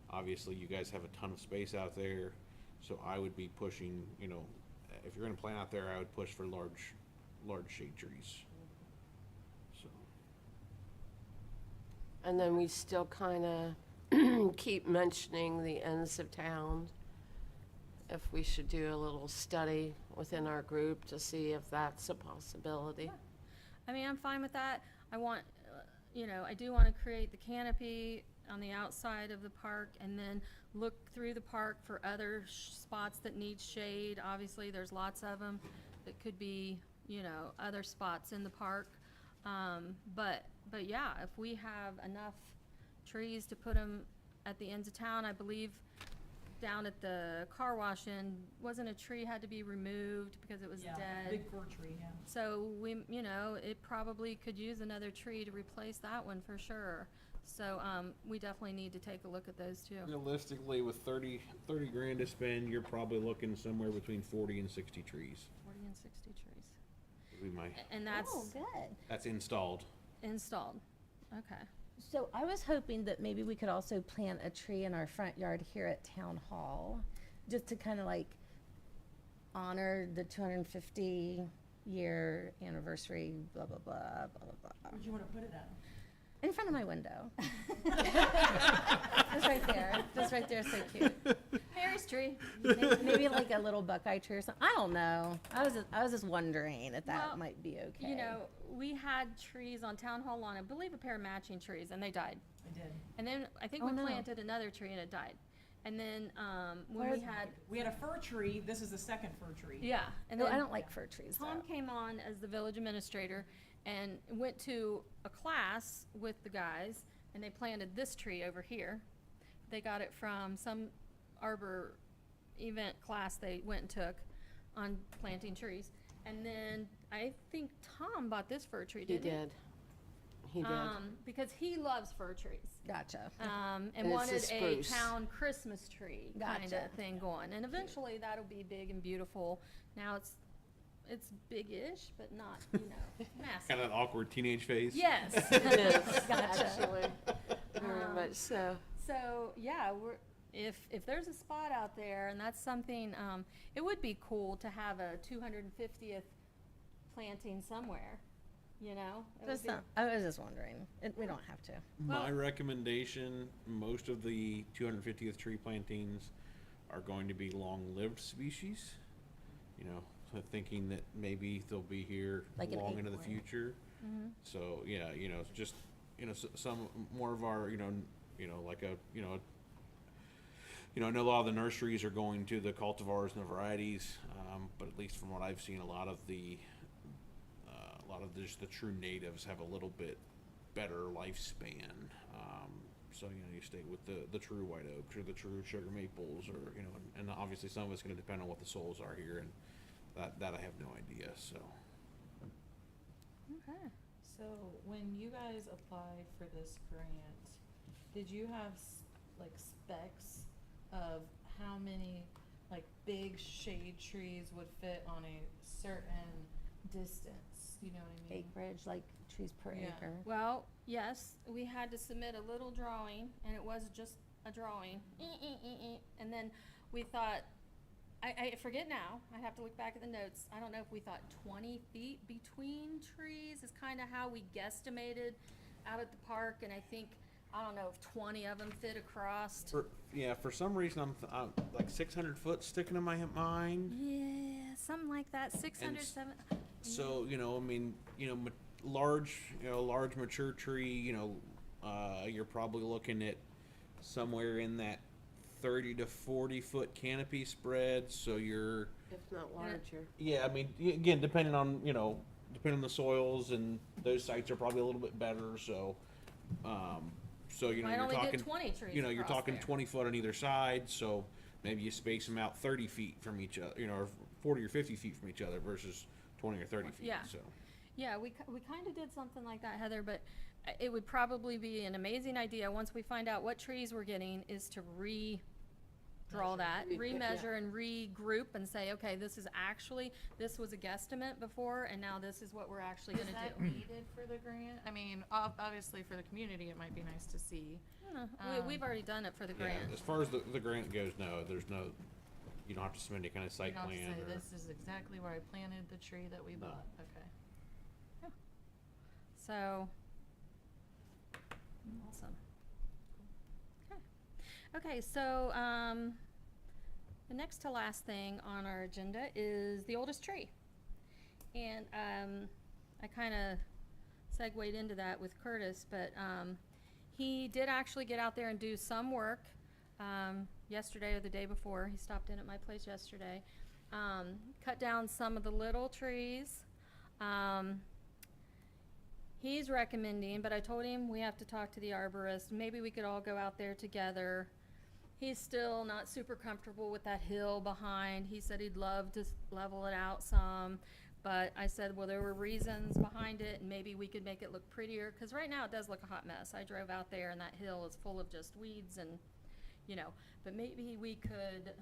Speaker 2: Obviously, you guys have a ton of space out there, so I would be pushing, if you're gonna plant out there, I would push for large shade trees. So,
Speaker 3: And then we still kind of keep mentioning the ends of town. If we should do a little study within our group to see if that's a possibility.
Speaker 1: I mean, I'm fine with that. I want, I do want to create the canopy on the outside of the park, and then look through the park for other spots that need shade. Obviously, there's lots of them that could be, other spots in the park. But yeah, if we have enough trees to put them at the ends of town, I believe down at the car wash and wasn't a tree had to be removed because it was
Speaker 4: Yeah,
Speaker 1: dead.
Speaker 4: big fir tree, yeah.
Speaker 1: So we, you know, it probably could use another tree to replace that one for sure. So, we definitely need to take a look at those too.
Speaker 2: Realistically, with 30 grand to spend, you're probably looking somewhere between 40 and 60 trees.
Speaker 1: 40 and 60 trees.
Speaker 2: Would be my,
Speaker 1: And that's
Speaker 8: Oh, good.
Speaker 2: that's installed.
Speaker 1: installed. Okay.
Speaker 8: So I was hoping that maybe we could also plant a tree in our front yard here at Town Hall, just to kind of like honor the 250-year anniversary, blah, blah, blah, blah, blah, blah.
Speaker 4: Where'd you wanna put it at?
Speaker 8: In front of my window. Just right there, so cute.
Speaker 1: Harry's tree.
Speaker 8: Maybe like a little buckeye tree or something. I don't know. I was just wondering if that
Speaker 1: Well,
Speaker 8: might be okay.
Speaker 1: You know, we had trees on Town Hall lawn, I believe a pair of matching trees, and they died.
Speaker 4: I did.
Speaker 1: And then I think
Speaker 8: Oh,
Speaker 1: we
Speaker 8: no.
Speaker 1: planted another tree and it died. And then, when
Speaker 8: Where's-
Speaker 1: we had,
Speaker 4: We had a fir tree, this is the second fir tree.
Speaker 1: yeah, and
Speaker 8: No,
Speaker 1: then
Speaker 8: I don't like fir trees
Speaker 1: Tom
Speaker 8: though.
Speaker 1: came on as the village administrator and went to a class with the guys, and they planted this tree over here. They got it from some arbor event class they went and took on planting trees. And then I think Tom bought this fir tree,
Speaker 3: He
Speaker 1: didn't he?
Speaker 3: did. He did.
Speaker 1: Because he loves fir trees.
Speaker 8: Gotcha.
Speaker 1: And
Speaker 3: And it's a
Speaker 1: wanted a
Speaker 3: spruce.
Speaker 1: town Christmas tree kind
Speaker 8: Gotcha.
Speaker 1: of thing going. And eventually that'll be big and beautiful. Now it's big-ish, but not, you know, massive.
Speaker 2: Kind of an awkward teenage phase.
Speaker 1: Yes.
Speaker 3: It is,
Speaker 8: Gotcha.
Speaker 3: actually, very much so.
Speaker 1: So, yeah, if there's a spot out there, and that's something, it would be cool to have a 250th planting somewhere, you know? It would
Speaker 8: Just
Speaker 1: be-
Speaker 8: I was just wondering. We don't have to.
Speaker 2: My recommendation, most of the 250th tree plantings are going to be long-lived species. You know, so thinking that maybe they'll be here
Speaker 8: Like an
Speaker 2: long into the
Speaker 8: acorn.
Speaker 2: future. So, yeah, you know, just, you know, some more of our, you know, like a, you know, I know a lot of the nurseries are going to the cultivars and the varieties, but at least from what I've seen, a lot of just the true natives have a little bit better lifespan. So, you know, you stay with the true white oaks or the true sugar maples, or, you know, and obviously some of it's going to depend on what the soils are here, and that I have no idea. So,
Speaker 1: Okay.
Speaker 7: So when you guys applied for this grant, did you have like specs of how many like big shade trees would fit on a certain distance? You know what I mean?
Speaker 8: Acreage, like trees per
Speaker 7: Yeah.
Speaker 8: acre.
Speaker 1: Well, yes, we had to submit a little drawing, and it was just a drawing. And then we thought, I forget now, I'd have to look back at the notes. I don't know if we thought 20 feet between trees is kind of how we guesstimated out at the park, and I think, I don't know if 20 of them fit across.
Speaker 2: for some reason, I'm like 600 foot sticking in my mind.
Speaker 1: Yeah, something like that, 600,
Speaker 2: s-
Speaker 1: 700.
Speaker 2: So, you know, I mean, you know, large mature tree, you know, you're probably looking at somewhere in that 30 to 40 foot canopy spread. So you're,
Speaker 3: If not larger.
Speaker 2: yeah, I mean, again, depending on the soils, and those sites are probably a little bit better. So, you know,
Speaker 1: Might
Speaker 2: you're
Speaker 1: only
Speaker 2: talking,
Speaker 1: get 20 trees
Speaker 2: you know, you're
Speaker 1: across
Speaker 2: talking
Speaker 1: there.
Speaker 2: 20 foot on either side. So maybe you space them out 30 feet from each other, you know, or 40 or 50 feet from each other versus 20 or 30 feet.
Speaker 1: Yeah.
Speaker 2: So.
Speaker 1: Yeah, we kind of did something like that, Heather, but it would probably be an amazing idea, once we find out what trees we're getting, is to redraw that, remeasure and regroup and say, okay, this was a guesstimate before, and now this is what we're actually
Speaker 7: Is
Speaker 1: gonna
Speaker 7: that
Speaker 1: do.
Speaker 7: needed for the grant? I mean, obviously for the community, it might be nice to see.
Speaker 1: I don't know. We've already done it for the grant.
Speaker 2: Yeah, as far as the grant goes, no, you don't have to submit any kind of
Speaker 7: You
Speaker 2: site
Speaker 7: don't have
Speaker 2: plan
Speaker 7: to say,
Speaker 2: or.
Speaker 7: this is exactly where I planted the tree that we
Speaker 2: No.
Speaker 7: bought, okay.
Speaker 1: So, awesome. Okay, so, the next to last thing on our agenda is the oldest tree. And, I kinda segued into that with Curtis, but, he did actually get out there and do some work, yesterday or the day before. He stopped in at my place yesterday. Cut down some of the little trees. He's recommending, but I told him we have to talk to the arborist. Maybe we could all go out there together. he's still not super comfortable with that hill behind. He said he'd love to level it out some, but I said, well, there were reasons behind it, and maybe we could make it look prettier, because right now it does look a hot mess. I drove out there, and that hill is full of just weeds and, but maybe we could,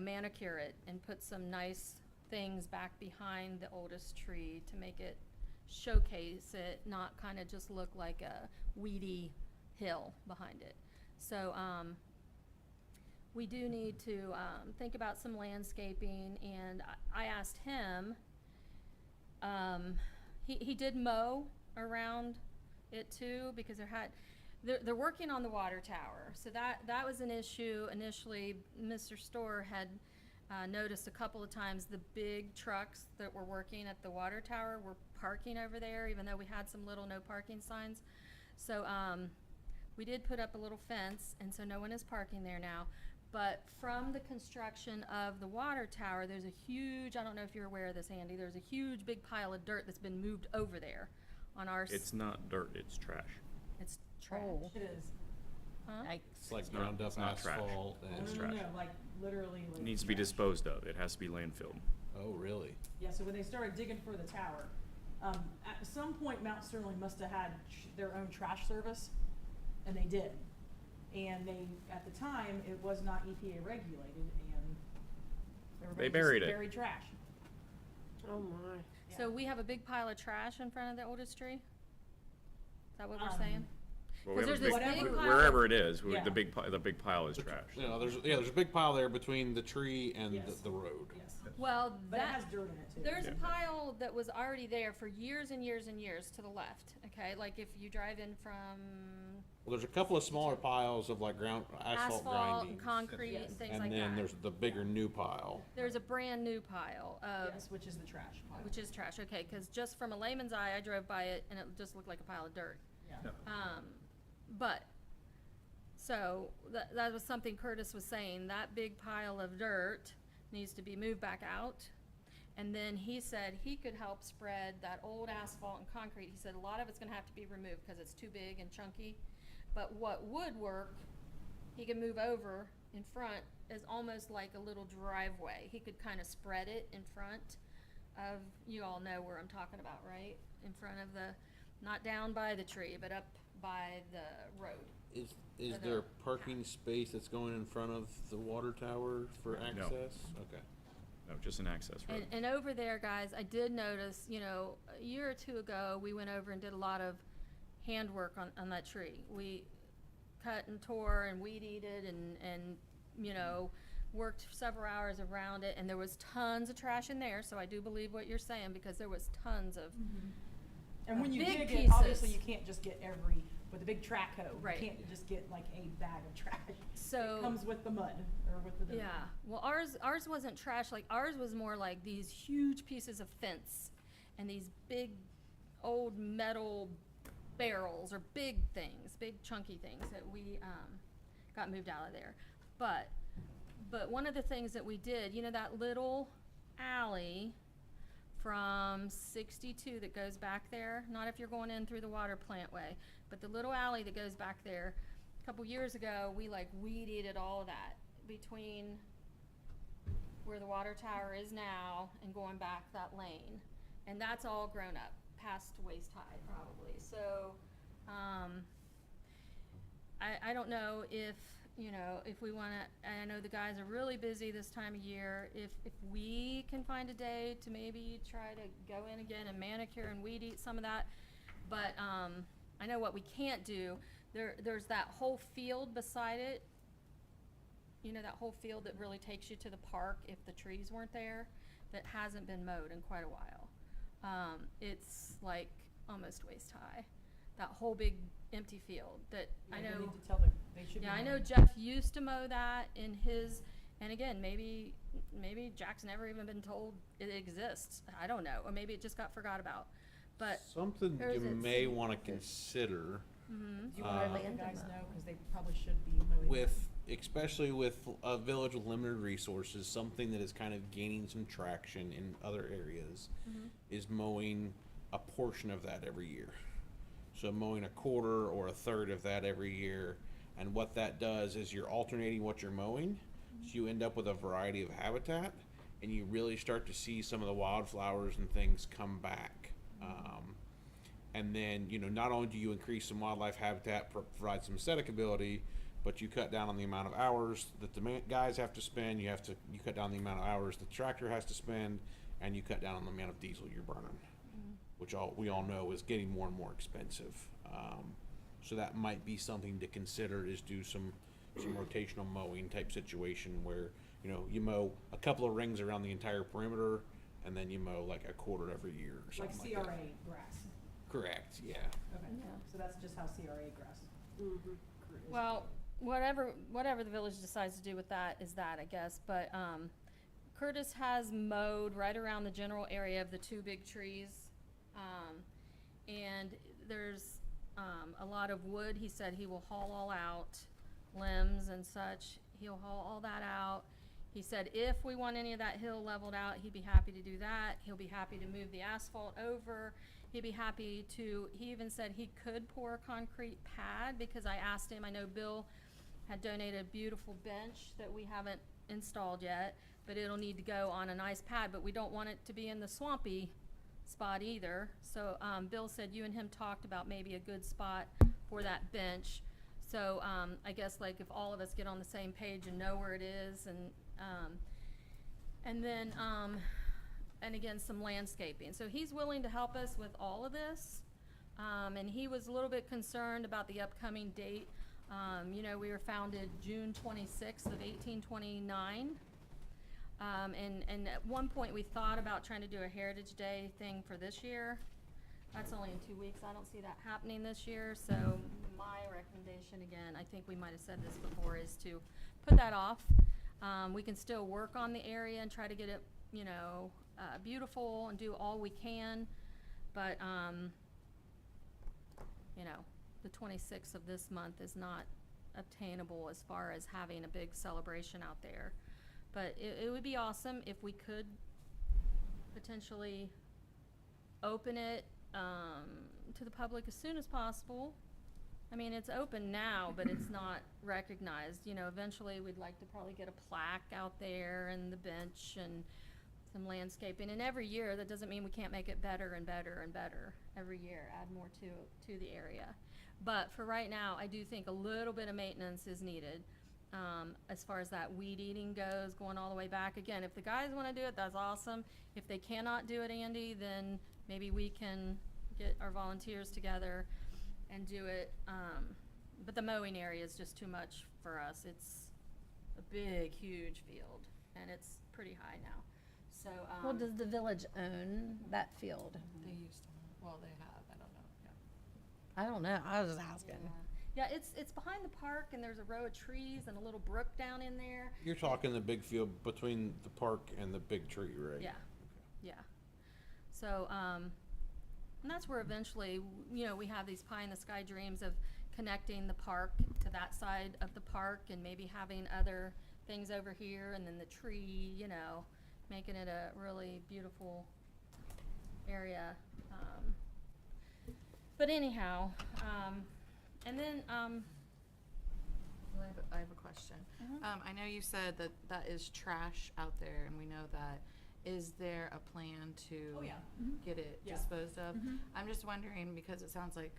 Speaker 1: manicure it and put some nice things back behind the oldest tree to make it showcase it, not kind of just look like a weedy hill behind it. So we do need to think about some landscaping, and I asked him, he did mow around it too, because they're working on the water tower. So that was an issue initially. Mr. Storr had noticed a couple of times the big trucks that were working at the water tower were parking over there, even though we had some little no parking signs. So we did put up a little fence, and so no one is parking there now. But from the construction of the water tower, there's a huge, I don't know if you're aware of this, Andy, there's a huge big pile of dirt that's been moved over there on our.
Speaker 5: It's not dirt, it's trash.
Speaker 1: It's trash.
Speaker 8: Oh.
Speaker 4: It is.
Speaker 1: Huh?
Speaker 9: It's like
Speaker 5: It's not-
Speaker 9: ground up
Speaker 5: it's not trash.
Speaker 9: asphalt
Speaker 4: No,
Speaker 9: and.
Speaker 5: It's
Speaker 4: no, no,
Speaker 5: trash.
Speaker 4: no, like literally.
Speaker 5: It
Speaker 4: like
Speaker 5: needs to be
Speaker 4: trash.
Speaker 5: disposed of. It has to be landfilled.
Speaker 9: Oh, really?
Speaker 4: Yeah, so when they started digging for the tower, at some point Mount Sterling must have had their own trash service, and they did. And at the time, it was not EPA regulated, and everybody
Speaker 5: buried
Speaker 4: just
Speaker 5: it.
Speaker 4: buried trash.
Speaker 3: Oh, my.
Speaker 1: So we have a big pile of trash in front of the oldest tree? Is that what we're
Speaker 4: Um,
Speaker 1: saying?
Speaker 5: Well, we
Speaker 1: 'Cause
Speaker 5: have a
Speaker 1: there's
Speaker 5: big,
Speaker 1: this big
Speaker 5: wh-
Speaker 1: pile
Speaker 5: wherever
Speaker 1: of-
Speaker 5: it is,
Speaker 4: Yeah.
Speaker 5: the big pile is trash.
Speaker 9: There's a big pile there between the tree and
Speaker 4: Yes.
Speaker 9: the road.
Speaker 4: Yes.
Speaker 1: Well,
Speaker 4: But it has dirt in it too.
Speaker 1: there's a
Speaker 5: Yeah.
Speaker 1: pile that was already there for years and years and years to the left, okay? Like if you drive in from
Speaker 9: Well, there's a couple of smaller piles of like asphalt
Speaker 1: asphalt
Speaker 9: grinding.
Speaker 1: and concrete
Speaker 4: Yes.
Speaker 1: and things
Speaker 9: And
Speaker 1: like
Speaker 9: then
Speaker 1: that.
Speaker 9: there's the bigger new pile.
Speaker 1: There's a brand new pile of,
Speaker 4: Yes, which is the trash pile.
Speaker 1: which is trash, okay? Because just from a layman's eye, I drove by it and it just looked like a pile of dirt.
Speaker 4: Yeah.
Speaker 1: But, so, that was something Curtis was saying, that big pile of dirt needs to be moved back out. And then he said he could help spread that old asphalt and concrete. He said a lot of it's gonna have to be removed because it's too big and chunky. But what would work, he could move over in front is almost like a little driveway. He could kind of spread it in front of, you all know where I'm talking about, right? In front of not down by the tree, but up by the road.
Speaker 9: Is
Speaker 1: For
Speaker 9: there
Speaker 1: the-
Speaker 9: parking space that's going in front of the water tower for
Speaker 5: No.
Speaker 9: access? Okay.
Speaker 5: No, just an access road.
Speaker 1: And over there, guys, I did notice, a year or two ago, we went over and did a lot of handwork on that tree. We cut and tore and weed-eated and worked several hours around it, and there was tons of trash in there, so I do believe what you're saying, because there was tons of,
Speaker 4: And when you
Speaker 1: big
Speaker 4: dig it, obviously
Speaker 1: pieces.
Speaker 4: you can't just get with a big track hoe.
Speaker 1: Right.
Speaker 4: You can't just get like a bag of trash.
Speaker 1: So-
Speaker 4: It comes with the mud, or with the dirt.
Speaker 1: yeah. Well, ours wasn't trash, like, ours was more like these huge pieces of fence and these big old metal barrels or big things, big chunky things that we got moved out of there. But one of the things that we did, that little alley from 62 that goes back there, not if you're going in through the water plant way, but the little alley that goes back there, a couple years ago, we like weed-eated all of that between where the water tower is now and going back that lane. And that's all grown up, past waist high probably. So, I don't know if, if we wanna, I know the guys are really busy this time of year, if we can find a day to maybe try to go in again and manicure and weed eat some of that. But, I know what we can't do, there's that whole field beside it, that whole field that really takes you to the park if the trees weren't there, that hasn't been mowed in quite a while. It's like almost waist high, that whole big empty field that I
Speaker 4: Yeah,
Speaker 1: know.
Speaker 4: They need to they should be.
Speaker 1: Yeah, I know
Speaker 4: mowing.
Speaker 1: Jeff used to mow that in his, and again, maybe Jack's never even been told it exists. I don't know, or maybe it just got forgot about. But
Speaker 9: Something
Speaker 1: Or is
Speaker 9: you
Speaker 1: it
Speaker 9: may
Speaker 1: city?
Speaker 9: wanna consider
Speaker 4: Do you want to let the
Speaker 8: Land
Speaker 4: guys
Speaker 8: them
Speaker 4: know,
Speaker 8: up.
Speaker 4: because they probably should be mowing.
Speaker 9: especially with a village with limited resources, something that is kind of gaining some traction in other areas is mowing a portion of that every year. So mowing a quarter or a third of that every year, And what that does is you're alternating what you're mowing, so you end up with a variety of habitat, and you really start to see some of the wildflowers and things come back. And then, you know, not only do you increase some wildlife habitat, provide some aesthetic ability, but you cut down on the amount of hours that the guys have to spend. You cut down the amount of hours the tractor has to spend, and you cut down on the amount of diesel you're burning, which we all know is getting more and more expensive. So that might be something to consider, is do some rotational mowing type situation where, you know, you mow a couple of rings around the entire perimeter, and then you mow like a quarter every year or
Speaker 4: Like
Speaker 9: something like
Speaker 4: CRA
Speaker 9: that.
Speaker 4: grass.
Speaker 9: Correct, yeah.
Speaker 4: Okay, so that's just how CRA grass.
Speaker 3: Mm-hmm.
Speaker 4: is.
Speaker 1: Well, whatever the village decides to do with that is that, I guess, but, Curtis has mowed right around the general area of the 2 big trees. And there's, a lot of wood. He said he will haul all out, limbs and such. He'll haul all that out. He said if we want any of that hill leveled out, he'd be happy to do that. He'll be happy to move the asphalt over. He'd be happy to, he even said he could pour a concrete pad, because I asked him, I know Bill had donated a beautiful bench that we haven't installed yet, but it'll need to go on a nice pad, but we don't want it to be in the swampy spot either. So, Bill said you and him talked about maybe a good spot for that bench. So, I guess like if all of us get on the same page and know where it is, and then, and again, some landscaping. So he's willing to help us with all of this. And he was a little bit concerned about the upcoming date. You know, we were founded June 26th of 1829. And at one point we thought about trying to do a Heritage Day thing for this year. That's only in 2 weeks. I don't see that happening this year. So my recommendation, again, I think we might have said this before, is to put that off. We can still work on the area and try to get it, you know, beautiful and do all we can. But, you know, the 26th of this month is not obtainable as far as having a big celebration out there. But it would be awesome if we could potentially open it to the public as soon as possible. I mean, it's open now, but it's not recognized. You know, eventually we'd like to probably get a plaque out there and the bench and some landscaping. And every year, that doesn't mean we can't make it better and better and better. Every year, add more to the area. But for right now, I do think a little bit of maintenance is needed. As far as that weed eating goes, going all the way back. Again, if the guys want to do it, that's awesome. If they cannot do it, Andy, then maybe we can get our volunteers together and do it. But the mowing area is just too much for us. It's a big, huge field, and it's pretty high now. So,
Speaker 8: Well, does the village own that field?
Speaker 7: They used to, well, they have, I don't know, yeah.
Speaker 8: I don't know, I was just asking.
Speaker 1: yeah, it's behind the park, and there's a row of trees and a little brook down in there.
Speaker 9: You're talking the big field between the park and the big tree, right?
Speaker 1: Yeah, yeah. So, and that's where eventually, you know, we have these pie in the sky dreams of connecting the park to that side of the park, and maybe having other things over here, and then the tree, you know, making it a really beautiful area. But anyhow, and then,
Speaker 7: Well, I have a question. I know you said that that is trash out there, and we know that. Is there a plan to
Speaker 4: Oh, yeah.
Speaker 7: get it
Speaker 4: Yeah.
Speaker 7: disposed of? I'm just wondering, because it sounds like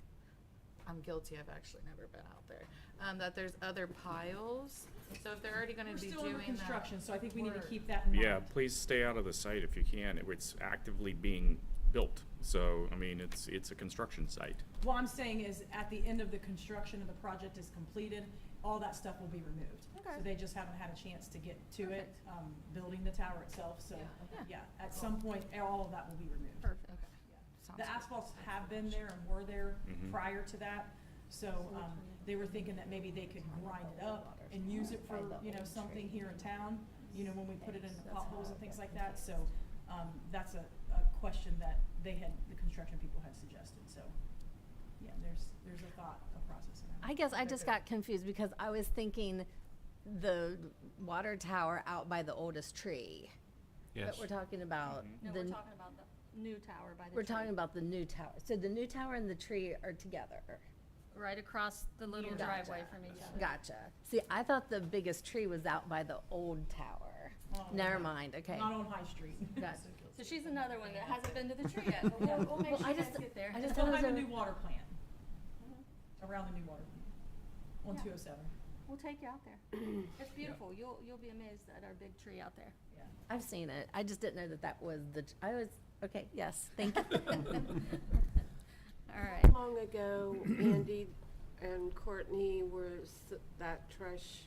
Speaker 7: I'm guilty, I've actually never been out there, that there's other piles. So if they're already gonna
Speaker 4: We're
Speaker 7: be
Speaker 4: still
Speaker 7: doing
Speaker 4: under
Speaker 7: that.
Speaker 4: construction, so I think we need to
Speaker 7: work-
Speaker 4: keep that in mind.
Speaker 5: Yeah, please stay out of the site if you can. It's actively being built. So, I mean, it's a construction site.
Speaker 4: What I'm saying is, at the end of the construction of the project is completed, all that stuff will be removed.
Speaker 1: Okay.
Speaker 4: So they just haven't had a chance to get to it, building the tower itself, so,
Speaker 7: Yeah,
Speaker 4: yeah, at some point, all of that will be removed.
Speaker 1: perfect.
Speaker 7: Okay.
Speaker 4: Yeah.
Speaker 7: Sounds
Speaker 4: The
Speaker 7: good.
Speaker 4: asphalts have been there and were there
Speaker 5: Mhm.
Speaker 4: prior to that, so, they were thinking that maybe they could grind it up and use it for, you know, something here in town, you know, when we put it in the potholes and things like that, so, that's a question that the construction people had suggested, so, yeah, there's a thought, a process around it.
Speaker 8: I guess I just got confused because I was thinking the water tower out by the oldest tree.
Speaker 9: Yes.
Speaker 8: But we're talking about
Speaker 1: No,
Speaker 8: the,
Speaker 1: we're talking about the new tower by the
Speaker 8: we're
Speaker 1: tree.
Speaker 8: talking about the new tower. So the new tower and the tree are together.
Speaker 1: right across the little
Speaker 4: Gotcha.
Speaker 1: driveway from each other.
Speaker 8: Gotcha. See, I thought the biggest tree was out by the old tower.
Speaker 4: Oh,
Speaker 8: Never
Speaker 4: no.
Speaker 8: mind, okay.
Speaker 4: Not on High Street.
Speaker 8: Gotcha.
Speaker 1: So she's another one that hasn't been to the tree yet, but we'll make
Speaker 8: Well,
Speaker 1: sure
Speaker 8: I
Speaker 1: you guys
Speaker 8: just-
Speaker 1: get there.
Speaker 8: I just
Speaker 4: It's
Speaker 8: thought it
Speaker 4: behind
Speaker 8: was
Speaker 4: the
Speaker 8: a-
Speaker 4: new water plant. Around the new water plant. On
Speaker 1: Yeah.
Speaker 4: 207.
Speaker 1: We'll take you out there. It's beautiful. You'll be amazed at our big tree out there.
Speaker 4: Yeah.
Speaker 8: I've seen it. I just didn't know that that was the, I was, okay, yes, thank you.
Speaker 1: All right.
Speaker 3: How long ago, Andy and Courtney was that trash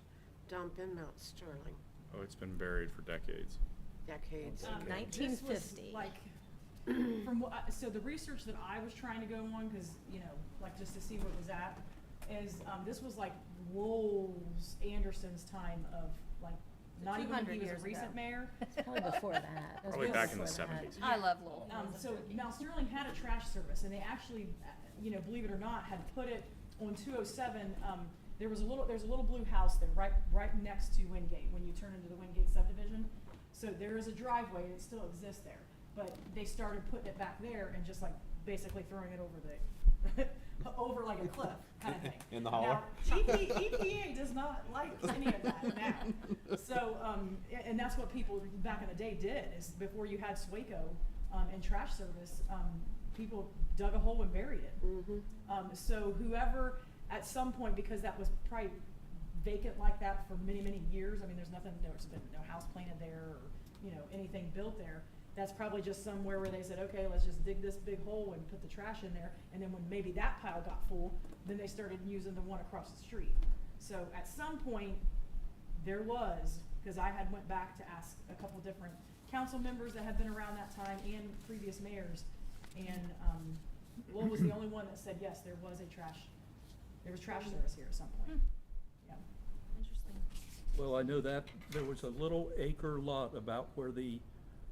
Speaker 3: dump in Mount Sterling?
Speaker 5: Oh, it's been buried for decades.
Speaker 3: Decades.
Speaker 5: Okay.
Speaker 8: Um,
Speaker 4: This was
Speaker 8: 1950.
Speaker 4: like, from what, so the research that I was trying to go on, cause, you know, like just to see where it was at, is, this was like Rolls Anderson's time of, like, not even when
Speaker 1: 200
Speaker 4: he was
Speaker 1: years
Speaker 4: a recent
Speaker 1: ago.
Speaker 4: mayor.
Speaker 8: Probably before that. It was
Speaker 5: Probably back in the
Speaker 8: before that.
Speaker 5: 70s.
Speaker 1: I love Lowell.
Speaker 4: So Mount Sterling had a trash service, and they actually, you know, believe it or not, had put it on 207. There's a little blue house there, right next to Wingate, when you turn into the Wingate subdivision. So there is a driveway, and it still exists there. But they started putting it back there and just like basically throwing it over the, over like a cliff kind of thing.
Speaker 9: In the holler?
Speaker 4: Now, EPA does not like any of that now. So, and that's what people back in the day did, is before you had Swaco, and trash service, people dug a hole and buried it. So whoever, at some point, because that was probably vacant like that for many, many years, I mean, there's been no house planted there or, you know, anything built there. That's probably just somewhere where they said, okay, let's just dig this big hole and put the trash in there. And then when maybe that pile got full, then they started using the one across the street. So at some point, there was, because I had went back to ask a couple different council members that had been around that time and previous mayors, and Lowell was the only one that said, yes, there was trash service here at some point. Yeah.
Speaker 1: Interesting.
Speaker 6: Well, I know that there was a little acre lot about where the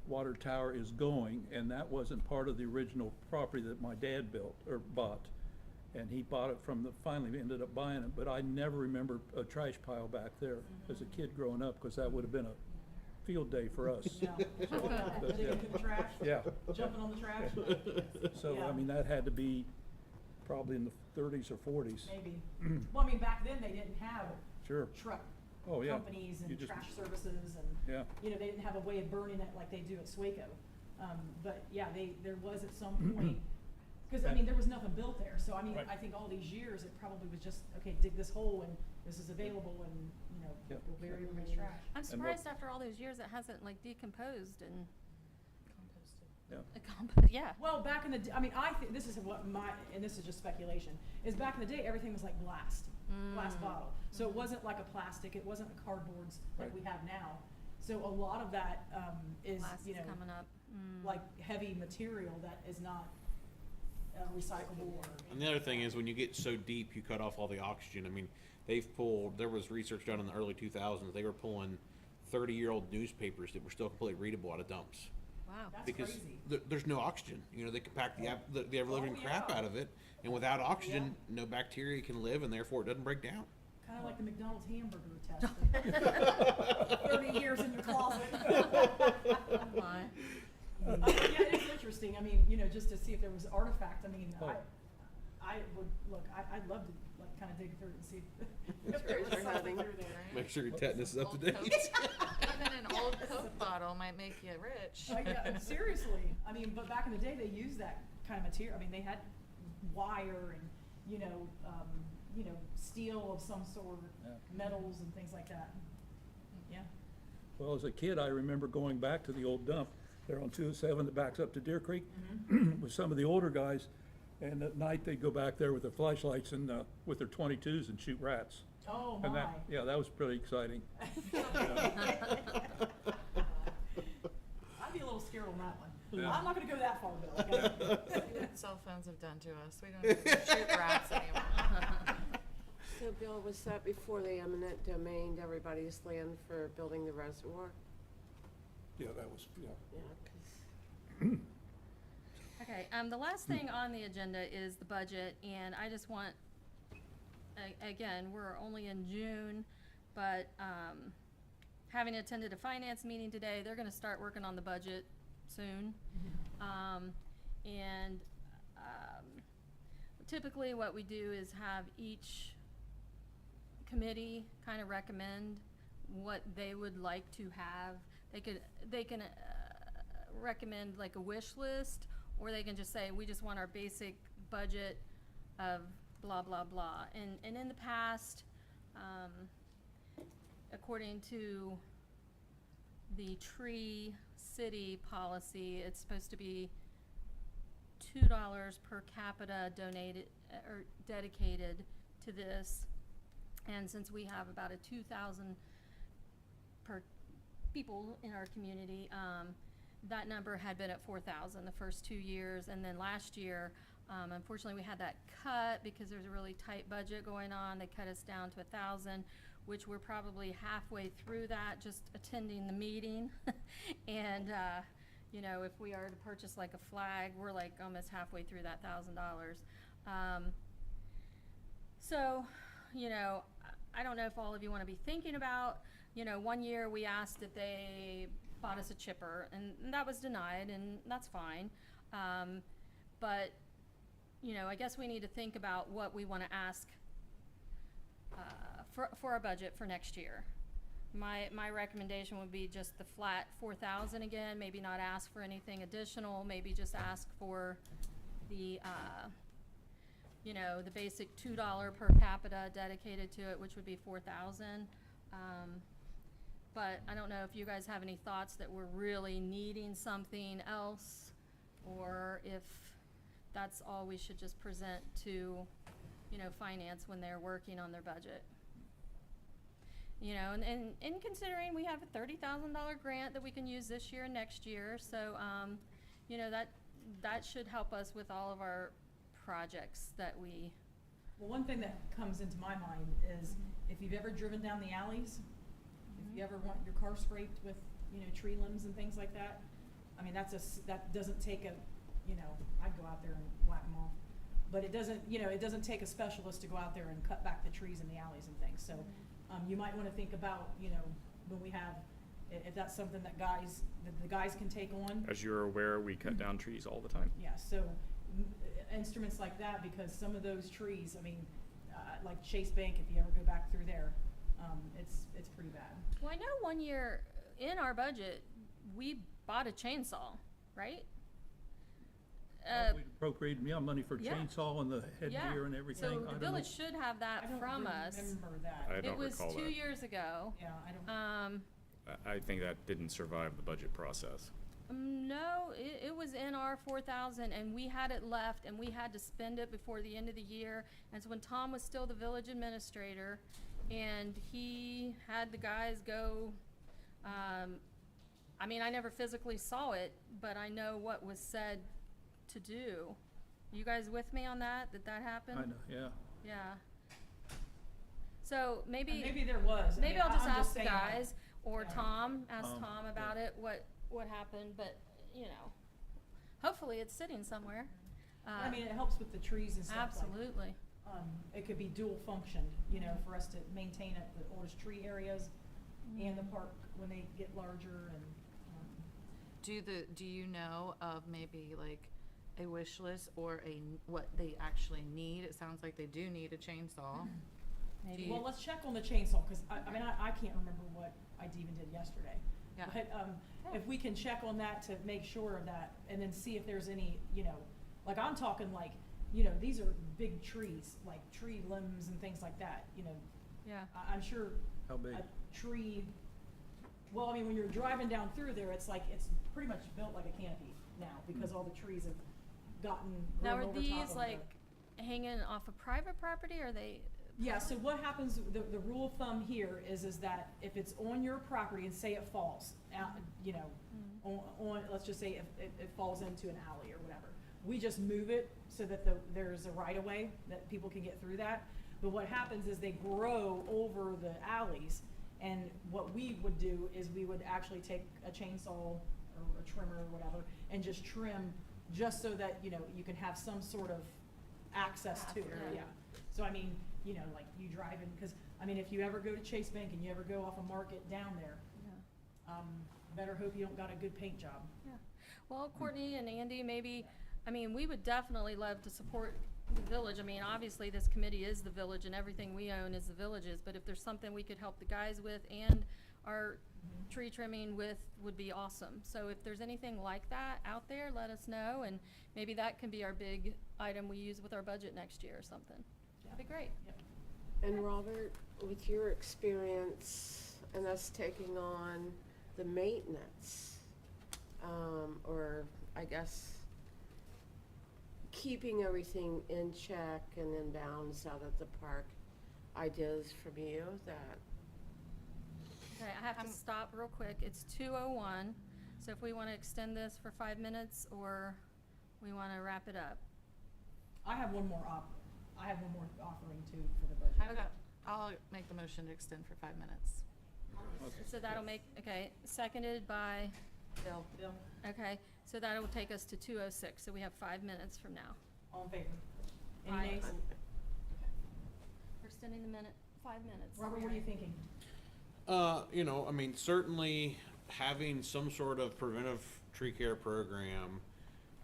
Speaker 6: water tower is going, and that wasn't part of the original property that my dad built, or bought. And he bought it finally ended up buying it, but I never remember a trash pile back there as a kid growing up, because that would have been a field day for us.
Speaker 4: Yeah.
Speaker 6: But,
Speaker 4: Digging
Speaker 6: yeah.
Speaker 4: through the trash,
Speaker 6: Yeah,
Speaker 4: jumping on the trash,
Speaker 6: so,
Speaker 4: Yeah.
Speaker 6: I mean, that had to be probably in the 30s or 40s.
Speaker 4: maybe. Well, I mean, back then, they didn't have
Speaker 6: Sure.
Speaker 4: truck
Speaker 6: Oh, yeah.
Speaker 4: companies
Speaker 6: You
Speaker 4: and
Speaker 6: just-
Speaker 4: trash services and,
Speaker 6: Yeah.
Speaker 4: you know, they didn't have a way of burning it like they do at Swaco. But yeah, there was at some point, because I mean, there was nothing built there, so I mean,
Speaker 6: Right.
Speaker 4: I think all these years, it probably was just, okay, dig this hole and this is available and, you know,
Speaker 6: Yep.
Speaker 4: we'll bury everybody's trash.
Speaker 1: I'm
Speaker 6: what-
Speaker 1: surprised after all those years it hasn't like decomposed and
Speaker 7: Composted.
Speaker 1: yeah.
Speaker 4: Well, back in the, I mean, I think, this is what and this is just speculation, is back in the day, everything was like glass bottle. So it wasn't like a plastic, it wasn't a cardboards like
Speaker 6: Right.
Speaker 4: we have now. So a lot of that, is,
Speaker 1: Glass
Speaker 4: you
Speaker 1: is
Speaker 4: know,
Speaker 1: coming up.
Speaker 4: like heavy material that is not recyclable or.
Speaker 9: And the other thing is, when you get so deep, you cut off all the oxygen. I mean, there was research done in the early 2000s, they were pulling 30-year-old newspapers that were still completely readable out of dumps.
Speaker 1: Wow.
Speaker 4: That's
Speaker 9: Because
Speaker 4: crazy.
Speaker 9: there's no oxygen. You know, they compact the ever-living
Speaker 4: Oh,
Speaker 9: crap
Speaker 4: yeah.
Speaker 9: out of it, and without oxygen, no bacteria can live, and therefore it doesn't break down.
Speaker 4: Kind of like the McDonald's hamburger test. 30 years in your closet.
Speaker 1: My.
Speaker 4: Yeah, it's interesting. I mean, you know, just to see if there was artifact. I mean,
Speaker 6: Oh.
Speaker 4: I would look. I'd love to like kind of dig through it and see if there was
Speaker 3: Treasure
Speaker 4: something
Speaker 3: hunting.
Speaker 4: through there.
Speaker 9: Make sure your tetanus is up to
Speaker 7: Old
Speaker 9: date.
Speaker 7: Even an old Coke bottle might make you rich.
Speaker 4: Yeah, seriously. I mean, but back in the day, they used that kind of material. I mean, they had wire and you know, steel of some sort,
Speaker 6: Yeah.
Speaker 4: metals and things like that. Yeah.
Speaker 6: Well, as a kid, I remember going back to the old dump there on 207 that backs up to Deer Creek with some of the older guys. And at night, they'd go back there with their flashlights and with their 22s and shoot rats.
Speaker 4: Oh
Speaker 6: And
Speaker 4: my.
Speaker 6: that, yeah, that was pretty exciting.
Speaker 4: I'd be a little scared on that one.
Speaker 6: Yeah.
Speaker 4: I'm not gonna go that far, Bill. Okay?
Speaker 7: See what cell phones have done to us. We don't even shoot rats anymore.
Speaker 3: So Bill, was that before the eminent domained everybody's land for building the reservoir?
Speaker 6: Yeah, that was, yeah.
Speaker 3: Yeah, 'cause
Speaker 1: Okay, the last thing on the agenda is the budget, and I just want, again, we're only in June, but, having attended a finance meeting today, they're gonna start working on the budget soon. typically what we do is have each committee kind of recommend what they would like to have. They can recommend like a wish list, or they can just say, we just want our basic budget of blah, blah, blah. And in the past, according to the Tree City policy, it's supposed to be $2 per capita donated or dedicated to this. And since we have about a 2,000 per people in our community, that number had been at 4,000 the first 2 years, and then last year, unfortunately, we had that cut because there's a really tight budget going on. They cut us down to 1,000, which we're probably halfway through that, just attending the meeting. And you know, if we are to purchase like a flag, we're like almost halfway through that $1,000. So, you know, I don't know if all of you want to be thinking about, you know, one year we asked if they bought us a chipper, and that was denied, and that's fine. But, you know, I guess we need to think about what we want to ask for our budget for next year. My recommendation would be just the flat 4,000 again, maybe not ask for anything additional, maybe just ask for the, you know, the basic $2 per capita dedicated to it, which would be 4,000. But I don't know if you guys have any thoughts that we're really needing something else, or if that's all we should just present to, you know, finance when they're working on their budget. You know, and considering we have a $30,000 grant that we can use this year and next year, so, you know, that should help us with all of our projects that we.
Speaker 4: Well, one thing that comes into my mind is if you've ever driven down the alleys, if you ever want your car scraped with, you know, tree limbs and things like that, I mean, that doesn't take a, you know, I'd go out there and whack them off. But it doesn't, you know, it doesn't take a specialist to go out there and cut back the trees in the alleys and things. So you might want to think about, you know, when we have, if that's something that the guys can take on.
Speaker 5: As you're aware, we cut down trees all the time.
Speaker 4: Yeah, so instruments like that, because some of those trees, I mean, like Chase Bank, if you ever go back through there, it's pretty bad.
Speaker 1: Well, I know one year in our budget, we bought a chainsaw, right?
Speaker 6: We appropriated money for
Speaker 1: yeah.
Speaker 6: chainsaw and the headgear and everything.
Speaker 1: So
Speaker 6: I
Speaker 1: the
Speaker 6: don't
Speaker 1: village
Speaker 6: know.
Speaker 1: should have that from us.
Speaker 4: I don't remember that.
Speaker 5: I don't
Speaker 1: It was
Speaker 5: recall
Speaker 1: 2
Speaker 5: that.
Speaker 1: years ago.
Speaker 4: Yeah, I don't.
Speaker 5: I think that didn't survive the budget process.
Speaker 1: No, it was in our 4,000, and we had it left, and we had to spend it before the end of the year. And so when Tom was still the village administrator, and he had the guys go, I mean, I never physically saw it, but I know what was said to do. You guys with me on that happened?
Speaker 6: I know, yeah.
Speaker 1: Yeah. So maybe.
Speaker 4: Maybe there was.
Speaker 1: Maybe I'll just
Speaker 4: I'm
Speaker 1: ask the
Speaker 4: saying, like,
Speaker 1: guys, or
Speaker 4: yeah.
Speaker 1: Tom, ask Tom about it, what happened, but, you know, hopefully it's sitting somewhere.
Speaker 4: I mean, it helps with the trees and stuff.
Speaker 1: Absolutely.
Speaker 4: It could be dual functioned, you know, for us to maintain the oldest tree areas and the park when they get larger and.
Speaker 7: Do you know of maybe like a wish list or what they actually need? It sounds like they do need a chainsaw.
Speaker 1: Maybe.
Speaker 4: Well, let's check on the chainsaw, because I mean, I can't remember what I even did yesterday.
Speaker 7: Yeah.
Speaker 4: But if we can check on that to make sure of that, and then see if there's any, you know, like I'm talking like, you know, these are big trees, like tree limbs and things like that, you know.
Speaker 1: Yeah.
Speaker 4: I'm sure
Speaker 6: How big?
Speaker 4: a tree, well, I mean, when you're driving down through there, it's like, it's pretty much built like a canopy now, because all the trees have gotten
Speaker 1: Now,
Speaker 4: grown
Speaker 1: are
Speaker 4: over top
Speaker 1: these
Speaker 4: of
Speaker 1: like hanging off of private property, or are they?
Speaker 4: Yeah, so what happens, the rule of thumb here is that if it's on your property and say it falls out, you know, on, let's just say if it falls into an alley or whatever, we just move it so that there's a right of way that people can get through that. But what happens is they grow over the alleys, and what we would do is we would actually take a chainsaw or a trimmer or whatever and just trim, just so that, you know, you can have some sort of access to it,
Speaker 1: Yeah.
Speaker 4: yeah. So I mean, you know, like you driving, because I mean, if you ever go to Chase Bank and you ever go off a Market down there,
Speaker 1: Yeah.
Speaker 4: better hope you don't got a good paint job.
Speaker 1: Yeah. Well, Courtney and Andy, maybe, I mean, we would definitely love to support the village, I mean, obviously this committee is the village and everything we own is the village's, but if there's something we could help the guys with and our tree trimming with, would be awesome. So if there's anything like that out there, let us know, and maybe that can be our big item we use with our budget next year or something. That'd be great.
Speaker 4: Yep.
Speaker 3: And Robert, with your experience and us taking on the maintenance, or I guess keeping everything in check and in bounds out at the park, ideas from you that,
Speaker 1: Okay, I have to stop real quick. It's 2:01, so if we want to extend this for 5 minutes, or we want to wrap it up.
Speaker 4: I have one more offering too for the budget.
Speaker 7: I'll make the motion to extend for 5 minutes.
Speaker 1: So that'll make, okay, seconded by,
Speaker 7: Bill?
Speaker 4: Bill,
Speaker 1: okay, so that'll take us to 2:06, so we have 5 minutes from now.
Speaker 4: all in favor? Any
Speaker 1: Aye.
Speaker 4: nays?
Speaker 1: We're extending the minute, 5 minutes.
Speaker 4: Robert, what are you thinking?
Speaker 9: You know, I mean, certainly having some sort of preventive tree care program